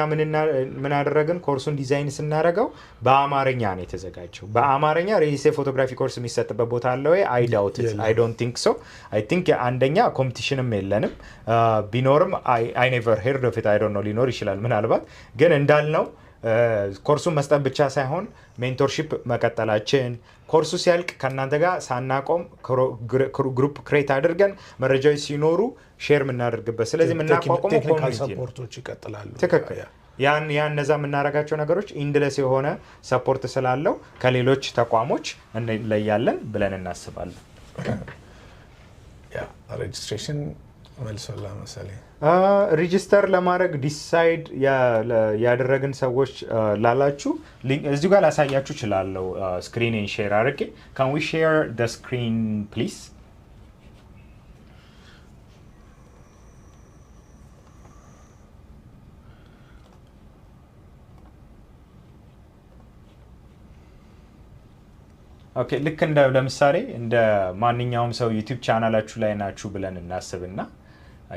ምን አደረግን? ኮርሱን ዲዛይን ስናደርገው በአማርኛ ነው የተዘጋጀው። በአማርኛ ሪል ስቴት ፎቶግራፊ ኮርስ የሚሰጥበት ቦታ አለ ወይ? አይ ዳውት ኢት። አይ ዶንት ቲንክ ሶ። አይ ቲንክ አንደኛ ኮምፒቲሽንም የለንም። ቢኖርም አይ ኔቨር ሄርድ ኦፍ ኢት። አይ ዶንት ኖ ሊኖር ይችላል ምናልባት። ግን እንዳልነው ኮርሱን መስጠት ብቻ ሳይሆን ሜንቶርሺፕ መቀጠላችን ኮርሱ ሲያልቅ ከእናንተ ጋር ሳናቆም ግሩፕ ክሬት አድርገን መረጃዎች ሲኖሩ ሼር የምናደርግበት ስለዚህ የምናቋቁመው ቴክኒካል ሰፖርቶች ይቀጥላሉ። ትክክል። ያን እነዛ የምናደርጋቸው ነገሮች ኢንድለስ የሆነ ሰፖርት ስላለው ከሌሎች ተቋሞች እንለያለን ብለን እናስባለን። ያ ሬጅስትሬሽን መልሶላ መሰለኝ ሬጂስተር ለማድረግ ዲሳይድ ያደረግን ሰዎች ላላችሁ እዚሁ ጋር ላሳያችሁ እችላለሁ። ስክሪንን ሼር አድርጌ ካን ዊ ሼር ዘ ስክሪን ፕሊዝ? ኦኬ ልክ እንደ ለምሳሌ እንደ ማንኛውም ሰው ዩቲዩብ ቻናላችሁ ላይ ናችሁ ብለን እናስብና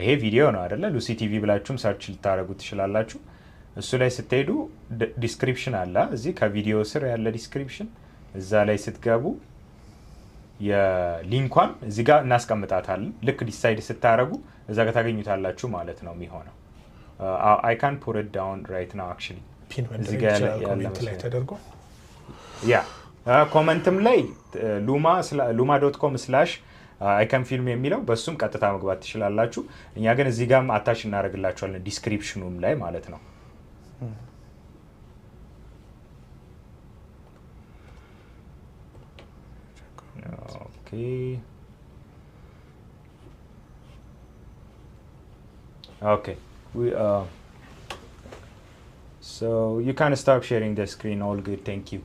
ይሄ ቪዲዮ ነው አይደለ? ሉሲ ቲቪ ብላችሁም ሰርች ልታደርጉ ትችላላችሁ። እሱ ላይ ስትሄዱ ዲስክሪፕሽን አለ። እዚህ ከቪዲዮ ስር ያለ ዲስክሪፕሽን እዛ ላይ ስትገቡ የሊንኳን እዚህ ጋር እናስቀምጣታለን። ልክ ዲሳይድ ስታደርጉ እዛ ጋር ታገኙታላችሁ ማለት ነው የሚሆነው። አይ ካን ፑት ኢት ዳውን ራይት ናው አክቹሊ እዚህ ጋር ያለ ላይ ተደርጎ ያ ኮመንትም ላይ luma.com/ አይከን ፊልም የሚለው በሱም ቀጥታ መግባት ትችላላችሁ። እኛ ግን እዚህ ጋርም አታች እናደርግላችኋለን ዲስክሪፕሽኑም ላይ ማለት ነው። Okay. So you can stop sharing the screen. All good. Thank you.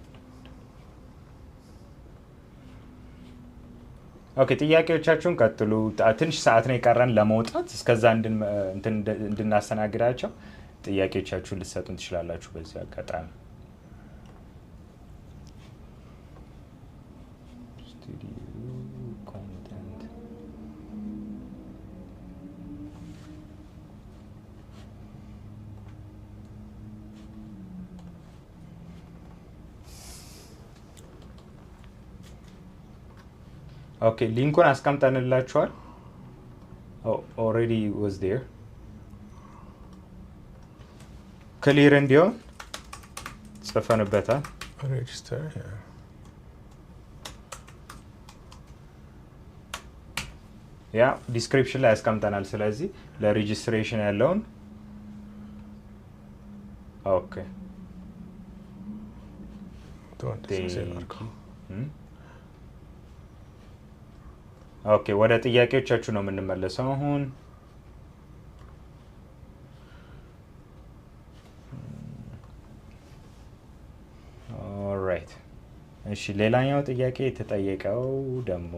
ኦኬ ጥያቄዎቻችሁን ቀጥሉ። ትንሽ ሰዓት ነው የቀረን ለመውጣት። እስከዛ እንድናስተናግዳቸው ጥያቄዎቻችሁን ልትሰጡን ትችላላችሁ በዚህ አጋጣሚ። ኦኬ ሊንኩን አስቀምጠንላችኋል። ኦልሬዲ ዋዝ ዴር ክሊር እንዲሆን ጽፈንበታል። ሬጅስተር ያ ዲስክሪፕሽን ላይ አስቀምጠናል። ስለዚህ ለሬጅስትሬሽን ያለውን ኦኬ ኦኬ ወደ ጥያቄዎቻችሁ ነው የምንመለሰው አሁን። ኦልራይት እሺ ሌላኛው ጥያቄ የተጠየቀው ደግሞ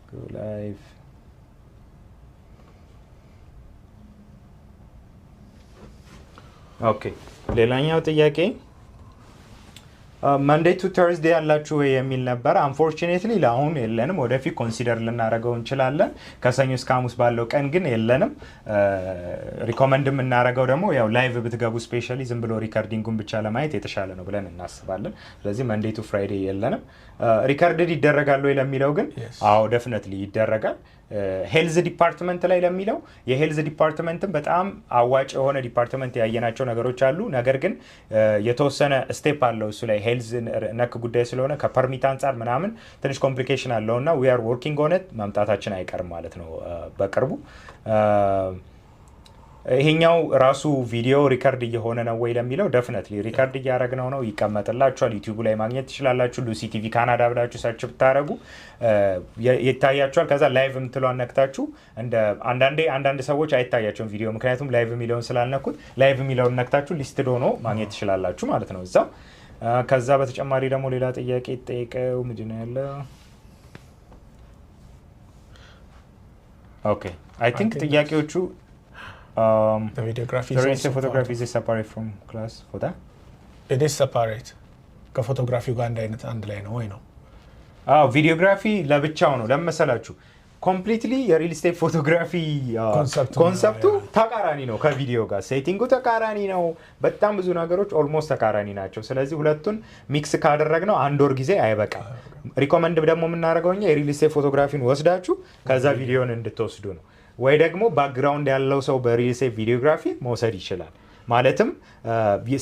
go live ኦኬ ሌላኛው ጥያቄ መንዴይ ቱ ተርስዴ ያላችሁ የሚል ነበር። አንፎርቹኔትሊ ለአሁን የለንም። ወደፊት ኮንሲደር ልናደርገው እንችላለን። ከሰኞ እስከ ሐሙስ ባለው ቀን ግን የለንም። ሪኮመንድ የምናደርገው ደግሞ ያው ላይቭ ብትገቡ ስፔሻሊ ዝም ብሎ ሪከርዲንጉን ብቻ ለማየት የተሻለ ነው ብለን እናስባለን። ስለዚህ መንዴይ ቱ ፍራይዴ የለንም። ሪከርድድ ይደረጋል ወይ ለሚለው ግን አዎ ደፍነትሊ ይደረጋል። ሄልዝ ዲፓርትመንት ላይ ለሚለው የሄልዝ ዲፓርትመንትን በጣም አዋጭ የሆነ ዲፓርትመንት ያየናቸው ነገሮች አሉ። ነገር ግን የተወሰነ ስቴፕ አለው እሱ ላይ ሄልዝ ነክ ጉዳይ ስለሆነ ከፐርሚት አንጻር ምናምን ትንሽ ኮምፕሊኬሽን አለው እና ዊ አር ወርኪንግ ኦን ኢት መምጣታችን አይቀርም ማለት ነው በቅርቡ። ይሄኛው ራሱ ቪዲዮ ሪከርድ እየሆነ ነው ወይ ለሚለው ደፍነትሊ ሪከርድ እያደረግነው ነው። ይቀመጥላችኋል፣ ዩቲዩብ ላይ ማግኘት ትችላላችሁ። ሉሲ ቲቪ ካናዳ ብላችሁ ሰርች ብታደረጉ ይታያችኋል። ከዛ ላይቭ የምትለዋን ነክታችሁ አንዳንድ ሰዎች አይታያቸውም ቪዲዮ፣ ምክንያቱም ላይቭ የሚለውን ስላልነኩት ላይቭ የሚለውን ነክታችሁ ሊስትድ ሆኖ ማግኘት ትችላላችሁ ማለት ነው እዛው። ከዛ በተጨማሪ ደግሞ ሌላ ጥያቄ ጠይቀው ምንድን ነው ያለው? ኦኬ አይ ቲንክ ጥያቄዎቹ the videography photography is separate from class for that it is separate ከፎቶግራፊው ጋር አንድ ላይ ነው ወይ ነው? ቪዲዮግራፊ ለብቻው ነው። ለመሰላችሁ ኮምፕሊትሊ የሪል ስቴት ፎቶግራፊ ኮንሰፕቱ ተቃራኒ ነው ከቪዲዮ ጋር። ሴቲንጉ ተቃራኒ ነው። በጣም ብዙ ነገሮች ኦልሞስት ተቃራኒ ናቸው። ስለዚህ ሁለቱን ሚክስ ካደረግነው አንድ ወር ጊዜ አይበቃም። ሪኮመንድ ደግሞ የምናደርገው እኛ የሪል ስቴት ፎቶግራፊን ወስዳችሁ ከዛ ቪዲዮን እንድትወስዱ ነው። ወይ ደግሞ ባክግራውንድ ያለው ሰው በሪል ስቴት ቪዲዮግራፊ መውሰድ ይችላል። ማለትም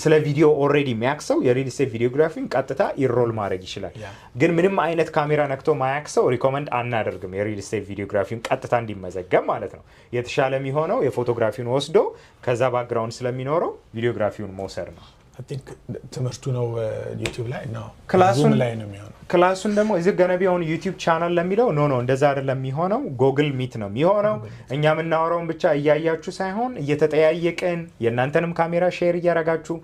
ስለ ቪዲዮ ኦልሬዲ የሚያውቅ ሰው የሪል ስቴት ቪዲዮግራፊን ቀጥታ ኢሮል ማድረግ ይችላል። ግን ምንም አይነት ካሜራ ነክቶ ማያውቅ ሰው ሪኮመንድ አናደርግም የሪል ስቴት ቪዲዮግራፊን ቀጥታ እንዲመዘገብ ማለት ነው። የተሻለ የሚሆነው የፎቶግራፊን ወስዶ ከዛ ባክግራውንድ ስለሚኖረው ቪዲዮግራፊውን መውሰድ ነው። ትምህርቱ ነው ዩቲዩብ ላይ ነው ክላሱን ላይ ነው የሚሆነው። ክላሱን ደግሞ እዚህ ገነቢ አሁን ዩቲዩብ ቻናል ለሚለው ኖ እንደዛ አይደለም የሚሆነው። ጎግል ሚት ነው የሚሆነው። እኛ የምናወራውን ብቻ እያያችሁ ሳይሆን እየተጠያየቅን የእናንተንም ካሜራ ሼር እያረጋችሁ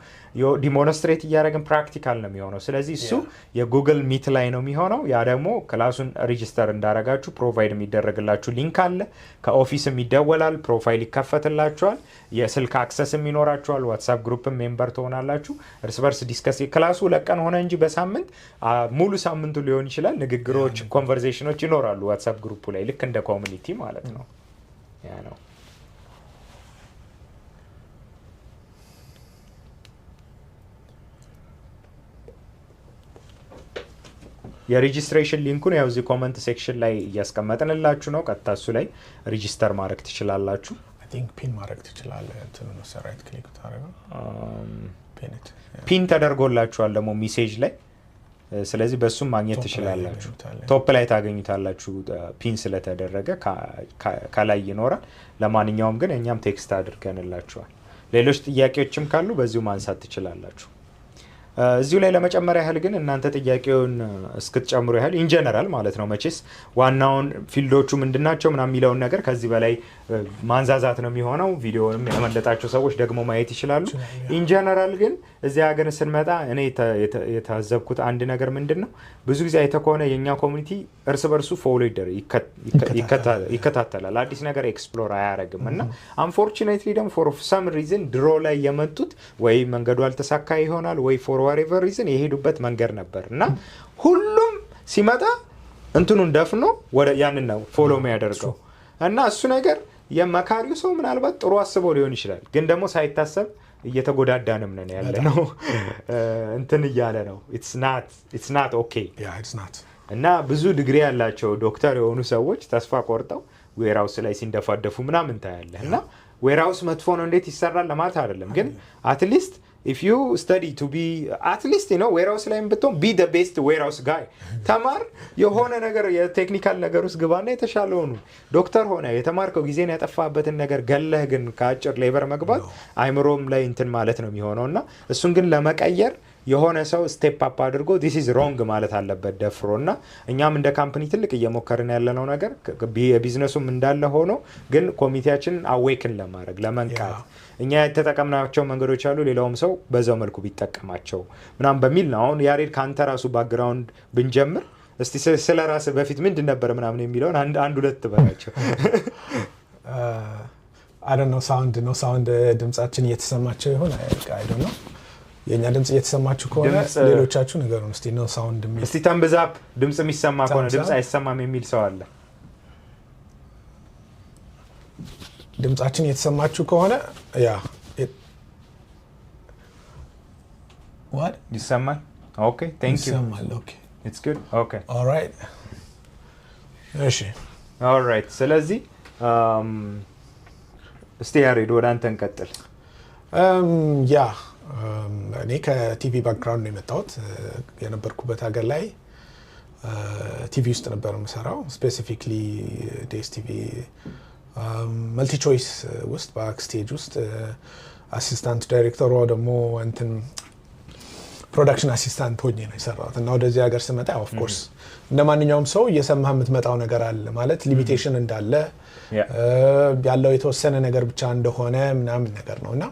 ዲሞንስትሬት እያረግን ፕራክቲካል ነው የሚሆነው። ስለዚህ እሱ የጉግል ሚት ላይ ነው የሚሆነው። ያ ደግሞ ክላሱን ሬጂስተር እንዳረጋችሁ ፕሮቫይድ የሚደረግላችሁ ሊንክ አለ። ከኦፊስም ይደወላል፣ ፕሮፋይል ይከፈትላችኋል፣ የስልክ አክሰስም ይኖራችኋል፣ ዋትሳፕ ግሩፕም ሜምበር ትሆናላችሁ። እርስ በርስ ዲስከስ ክላሱ ለቀን ሆነ እንጂ በሳምንት ሙሉ ሳምንቱ ሊሆን ይችላል። ንግግሮች፣ ኮንቨርሴሽኖች ይኖራሉ ዋትሳፕ ግሩፑ ላይ ልክ እንደ ኮሚኒቲ ማለት ነው። ያ ነው። የሬጂስትሬሽን ሊንኩን ያው እዚህ ኮመንት ሴክሽን ላይ እያስቀመጥንላችሁ ነው። ቀጥታ እሱ ላይ ሬጂስተር ማድረግ ትችላላችሁ። አይ ቲንክ ፒን ማድረግ ትችላለህ። እንትኑ ነው ራይት ክሊክ ታደርገው ፒን ተደርጎላችኋል ደግሞ ሜሴጅ ላይ። ስለዚህ በሱም ማግኘት ትችላላችሁ። ቶፕ ላይ ታገኙታላችሁ። ፒን ስለተደረገ ከላይ ይኖራል። ለማንኛውም ግን እኛም ቴክስት አድርገንላችኋል። ሌሎች ጥያቄዎችም ካሉ በዚሁ ማንሳት ትችላላችሁ። እዚሁ ላይ ለመጨመር ያህል ግን እናንተ ጥያቄውን እስክትጨምሩ ያህል ኢንጀነራል ማለት ነው። መቼስ ዋናውን ፊልዶቹ ምንድናቸው ምናምን የሚለውን ነገር ከዚህ በላይ ማንዛዛት ነው የሚሆነው። ቪዲዮንም ያመለጣቸው ሰዎች ደግሞ ማየት ይችላሉ። ኢንጀነራል ግን እዚያ ሀገር ስንመጣ እኔ የታዘብኩት አንድ ነገር ምንድን ነው፣ ብዙ ጊዜ አይተህ ከሆነ የእኛ ኮሚኒቲ እርስ በርሱ ፎሎ ይከታተላል፣ አዲስ ነገር ኤክስፕሎር አያደርግም። እና አንፎርቹኔትሊ ደግሞ ፎር ሰም ሪዝን ድሮ ላይ የመጡት ወይ መንገዱ አልተሳካ ይሆናል ወይ ፎር ዋሬቨር ሪዝን የሄዱበት መንገድ ነበር እና ሁሉም ሲመጣ እንትኑን ደፍኖ ወደ ያንን ነው ፎሎ የሚያደርገው። እና እሱ ነገር የመካሪው ሰው ምናልባት ጥሩ አስበው ሊሆን ይችላል፣ ግን ደግሞ ሳይታሰብ እየተጎዳዳንም ነን ያለ ነው። እንትን እያለ ነው ኢትስ ናት ኦኬ። እና ብዙ ዲግሪ ያላቸው ዶክተር የሆኑ ሰዎች ተስፋ ቆርጠው ዌርሃውስ ላይ ሲንደፋደፉ ምናምን ታያለህ። እና ዌርሃውስ መጥፎ ነው እንዴት ይሰራል ለማለት አይደለም፣ ግን አትሊስት if you study to be at least warehouse ላይ ብትሆን be the best warehouse guy ተማር። የሆነ ነገር የቴክኒካል ነገር ውስጥ ግባና የተሻለው ነው። ዶክተር ሆነ የተማርከው ጊዜን ያጠፋበትን ነገር ገለህ ግን ከአጭር ሌበር መግባት አይምሮም ላይ እንትን ማለት ነው የሚሆነውና እሱን ግን ለመቀየር የሆነ ሰው ስቴፕ አፕ አድርጎ this is wrong ማለት አለበት ደፍሮና እኛም እንደ ካምፓኒ ትልቅ እየሞከርን ያለነው ነገር የቢዝነሱም እንዳለ ሆኖ ግን ኮሚቴያችንን አዌክን ለማድረግ ለመንቃት እኛ የተጠቀምናቸው መንገዶች አሉ፣ ሌላውም ሰው በዛው መልኩ ቢጠቀማቸው ምናምን በሚል ነው። አሁን ያሬድ ካንተ ራሱ ባክግራውንድ ብንጀምር እስቲ ስለ ራስህ በፊት ምንድን ነበር ምናምን የሚለውን አንድ ሁለት በላቸው። I don't know ሳውንድ ድምጻችን እየተሰማቸው ይሆን አይ don't know የኛ ድምጽ እየተሰማችሁ ከሆነ ሌሎቻችሁ ንገሩን እስቲ ነው ሳውንድ የሚል እስቲ ተምብዛፕ ድምጽ የሚሰማ ከሆነ ድምጽ አይሰማም የሚል ሰው አለ ድምጻችን እየተሰማችሁ ከሆነ ያ what ይሰማል ኦኬ thank you ይሰማል ኦኬ it's good okay all right እሺ all right ስለዚህ እስቲ ያሬድ ወደ አንተ እንቀጥል ያ እኔ ከቲቪ ባክግራውንድ ነው የመጣሁት የነበርኩበት ሀገር ላይ ቲቪ ውስጥ ነበር የምሰራው ስፔሲፊክሊ ዴስ ቲቪ መልቲ ቾይስ ውስጥ ባክስቴጅ ውስጥ አሲስታንት ዳይሬክተር ወይ ደግሞ እንትን ፕሮዳክሽን አሲስታንት ሆኜ ነው የሰራሁት እና ወደዚህ ሀገር ስመጣ ኦፍ ኮርስ እንደማንኛውም ሰው እየሰማህ የምትመጣው ነገር አለ ማለት ሊሚቴሽን እንዳለ ያለው የተወሰነ ነገር ብቻ እንደሆነ ምናምን ነገር ነውና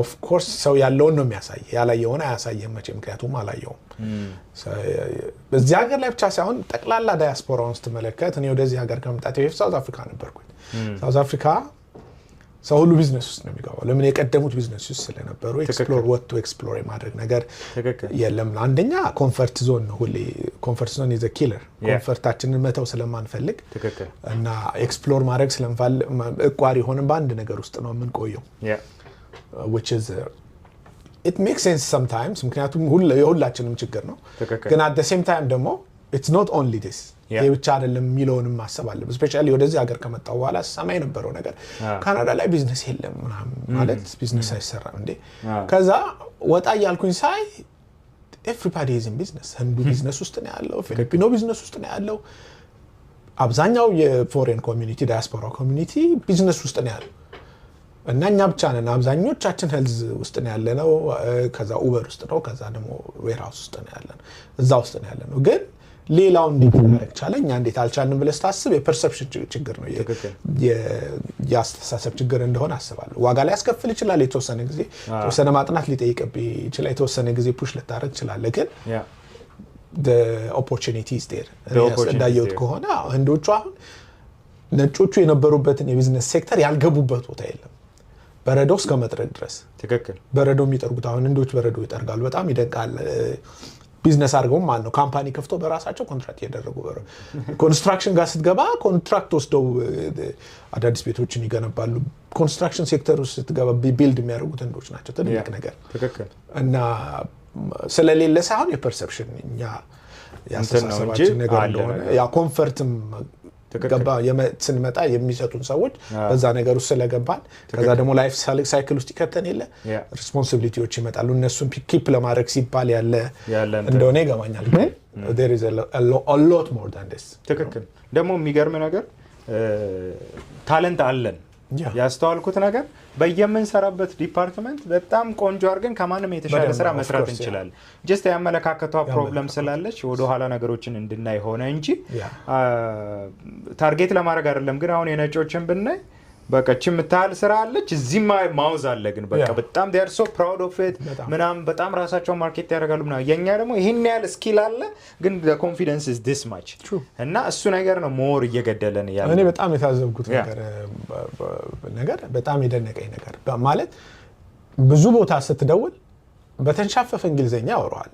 ኦፍ ኮርስ ሰው ያለውን ነው የሚያሳይ ያላየውን አያሳየም መቼ ምክንያቱም አላየውም በዚህ ሀገር ላይ ብቻ ሳይሆን ጠቅላላ ዳያስፖራውን ስትመለከት እኔ ወደዚህ ሀገር ከመምጣቴ በፊት ሳውዝ አፍሪካ ነበርኩኝ ሳውዝ አፍሪካ ሰው ሁሉ ቢዝነስ ውስጥ ነው የሚገባው ለምን የቀደሙት ቢዝነስ ውስጥ ስለነበሩ ኤክስፕሎር ወጥቶ ኤክስፕሎር ማድረግ ነገር የለም አንደኛ ኮምፈርት ዞን ነው ሁሌ ኮምፈርት ዞን ኢዝ አ ኪለር ኮምፈርታችንን መተው ስለማንፈልግ እና ኤክስፕሎር ማድረግ ስለምፈልግ እቋሪ ሆነን በአንድ ነገር ውስጥ ነው የምንቆየው which is it makes sense sometimes ምክንያቱም የሁላችንም ችግር ነው ግን at the same time ደግሞ it's not only this የብቻ አይደለም ሚሊዮንም ማሰብ አለበት ስፔሻሊ ወደዚህ ሀገር ከመጣው በኋላ ሰማይ ነበረው ነገር ካናዳ ላይ ቢዝነስ የለም ማለት ቢዝነስ አይሰራም እንዴ ከዛ ወጣ ያልኩኝ ሳይ everybody is in business ህንዱ ቢዝነስ ውስጥ ነው ያለው ፊሊፒኖ ቢዝነስ ውስጥ ነው ያለው አብዛኛው የፎሬን ኮሚኒቲ ዳያስፖራ ኮሚኒቲ ቢዝነስ ውስጥ ነው ያለው እና እኛ ብቻ ነን አብዛኞቻችን ሄልዝ ውስጥ ነው ያለነው ከዛ ኡበር ውስጥ ነው ከዛ ደግሞ ዌርሃውስ ውስጥ ነው ያለነው እዛ ውስጥ ነው ያለነው ግን ሌላው እንዴት ማድረግ ቻለኝ እንዴት አልቻልንም ብለህ ታስብ የፐርሰፕሽን ችግር ነው የአስተሳሰብ ችግር እንደሆነ አስባለሁ ዋጋ ላይ ያስከፍል ይችላል የተወሰነ ጊዜ የተወሰነ ማጥናት ሊጠይቅብህ ይችላል የተወሰነ ጊዜ ፑሽ ልታረግ ይችላል ግን the opportunity is there እንዳየሁት ከሆነ ህንዶቹ አሁን ነጮቹ የነበሩበትን የቢዝነስ ሴክተር ያልገቡበት ቦታ የለም በረዶ እስከ መጥረግ ድረስ ትክክል በረዶ የሚጠርጉት አሁን እንዶች በረዶ ይጠርጋሉ በጣም ይደንቃል ቢዝነስ አድርገው ማለት ነው ካምፓኒ ከፍቶ በራሳቸው ኮንትራክት ያደረጉ ኮንስትራክሽን ጋር ስትገባ ኮንትራክት ወስደው አዳዲስ ቤቶችን ይገነባሉ ኮንስትራክሽን ሴክተር ውስጥ ስትገባ ቢልድ የሚያደርጉት እንዶች ናቸው ትልቅ ነገር ትክክል እና ስለሌለ ሳይሆን የፐርሰፕሽን እኛ ያስተሳሰባችን ነገር እንደሆነ ያ ኮምፈርትም ገባ ስንመጣ የሚሰጡን ሰዎች በዛ ነገር ውስጥ ስለገባን ከዛ ደግሞ ላይፍ ሳይክል ውስጥ ይከተን የለ ሪስፖንሲቢሊቲዎች ይመጣሉ እነሱን ኪፕ ለማድረግ ሲባል ያለ እንደሆነ ይገባኛል ግን there is a lot more than this ትክክል ደግሞ የሚገርም ነገር ታለንት አለን ያስተዋልኩት ነገር በየምንሰራበት ዲፓርትመንት በጣም ቆንጆ አድርገን ከማንም የተሻለ ስራ መስራት እንችላለን ጀስት ያመለካከቷ ፕሮብለም ስላለች ወደ ኋላ ነገሮችን እንድናይ ሆነ እንጂ ታርጌት ለማድረግ አይደለም ግን አሁን የነጮችን ብናይ በቃ ችምታል ስራ አለች እዚህ ማውዝ አለ ግን በቃ በጣም they are so proud of it ምናም በጣም ራሳቸው ማርኬት ያደርጋሉ ምናም የኛ ደግሞ ይሄን ያህል ስኪል አለ ግን the confidence is this much እና እሱ ነገር ነው ሞር እየገደለን ያለው እኔ በጣም የታዘብኩት ነገር በጣም የደነቀኝ ነገር ማለት ብዙ ቦታ ስትደውል በተንሻፈፈ እንግሊዘኛ ያወራዋል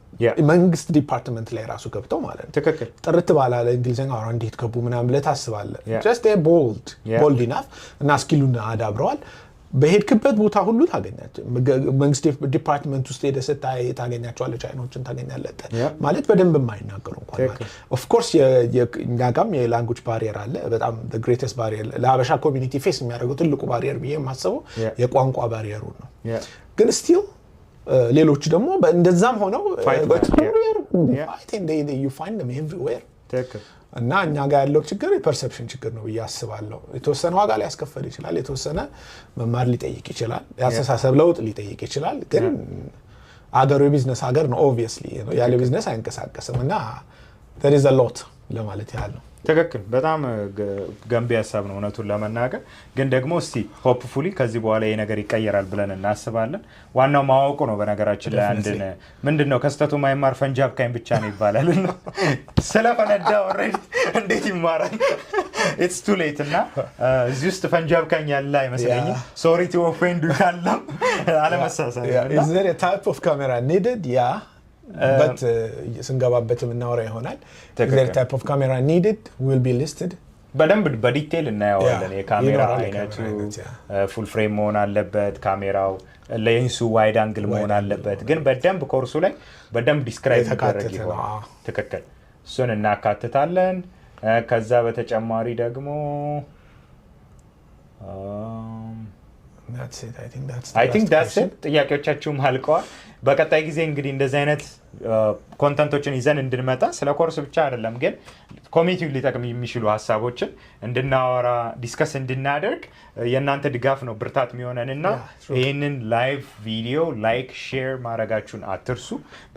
መንግስት ዲፓርትመንት ላይ ራሱ ገብተው ማለት ነው ትክክል ጥርት ባላለ እንግሊዘኛ አወራ እንዴት ገቡ ምናም ለታስባለ just a bold enough እና ስኪሉን አዳብረዋል በሄድክበት ቦታ ሁሉ ታገኛቸው መንግስት ዲፓርትመንት ውስጥ ሄደህ ታገኛቸዋለህ ቻይኖችን ታገኛለህ ማለት በደንብ የማይናገሩ እንኳን ማለት ኦፍ ኮርስ የኛጋም የላንጉዌጅ ባሪየር አለ በጣም the greatest barrier ለሀበሻ ኮሚኒቲ ፌስ የሚያደርገው ትልቁ ባሪየር ብዬ የማስበው የቋንቋ ባሪየሩ ነው ግን still ሌሎች ደግሞ እንደዛም ሆነው you find them everywhere እና እኛ ጋር ያለው ችግር የፐርሰፕሽን ችግር ነው ያስባለሁ የተወሰነ ዋጋ ላይ ያስከፈል ይችላል የተወሰነ መማር ሊጠይቅ ይችላል ያስተሳሰብ ለውጥ ሊጠይቅ ይችላል ግን አገሩ የቢዝነስ ሀገር ነው obviously ያለ ቢዝነስ አይንቀሳቀስም እና there is a lot ለማለት ያህል ነው ትክክል በጣም ገንቢ ሐሳብ ነው እውነቱን ለመናገር ግን ደግሞ እስቲ ሆፕፉሊ ከዚህ በኋላ ይሄ ነገር ይቀየራል ብለን እናስባለን ዋናው ማወቁ ነው በነገራችን ላይ አንድ ምንድነው ከስተቱ ማይማር ፈንጃብ ካይን ብቻ ነው ይባላል ስለፈነዳ ኦሬዲ እንዴት ይማራል ኢትስ ቱ ሌት እና እዚህ ውስጥ ፈንጃብ ካኝ ያለ አይመስለኝም ሶሪ ቱ ኦፌንድ ዩ ካለም አለመሳሳት is there a type of camera needed but ስንገባበት የምናወራ ይሆናል is there a type of camera needed will be listed በደንብ በዲቴል እናየዋለን የካሜራ አይነቱ ፉል ፍሬም መሆን አለበት ካሜራው ሌንሱ ዋይድ አንግል መሆን አለበት ግን በደንብ ኮርሱ ላይ በደንብ ዲስክራይብ ይደረግ ይሆናል ትክክል እሱን እናካትታለን ከዛ በተጨማሪ ደግሞ I think that's it ጥያቄዎቻችሁም አልቀዋል በቀጣይ ጊዜ እንግዲህ እንደዚህ አይነት ኮንተንቶችን ይዘን እንድንመጣ ስለ ኮርስ ብቻ አይደለም ግን ኮሚኒቲው ሊጠቅም የሚችሉ ሐሳቦችን እንድናወራ ዲስከስ እንድናደርግ የእናንተ ድጋፍ ነው ብርታት የሚሆነንና ይሄንን ላይቭ ቪዲዮ ላይክ ሼር ማድረጋችሁን አትርሱ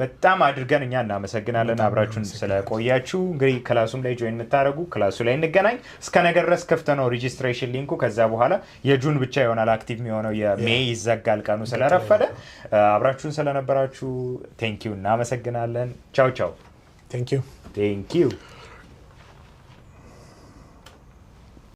በጣም አድርገን እኛ እናመሰግናለን አብራችሁን ስለቆያችሁ እንግዲህ ክላሱም ላይ ጆይን የምታደርጉ ክላሱ ላይ እንገናኝ እስከ ነገ ድረስ ክፍት ነው ሬጂስትሬሽን ሊንኩ ከዛ በኋላ የጁን ብቻ ይሆናል አክቲቭ የሚሆነው የሜይ ይዘጋል ቀኑ ስለረፈደ አብራችሁን ስለነበራችሁ ቴንክ ዩ እናመሰግናለን ቻው ቻው thank you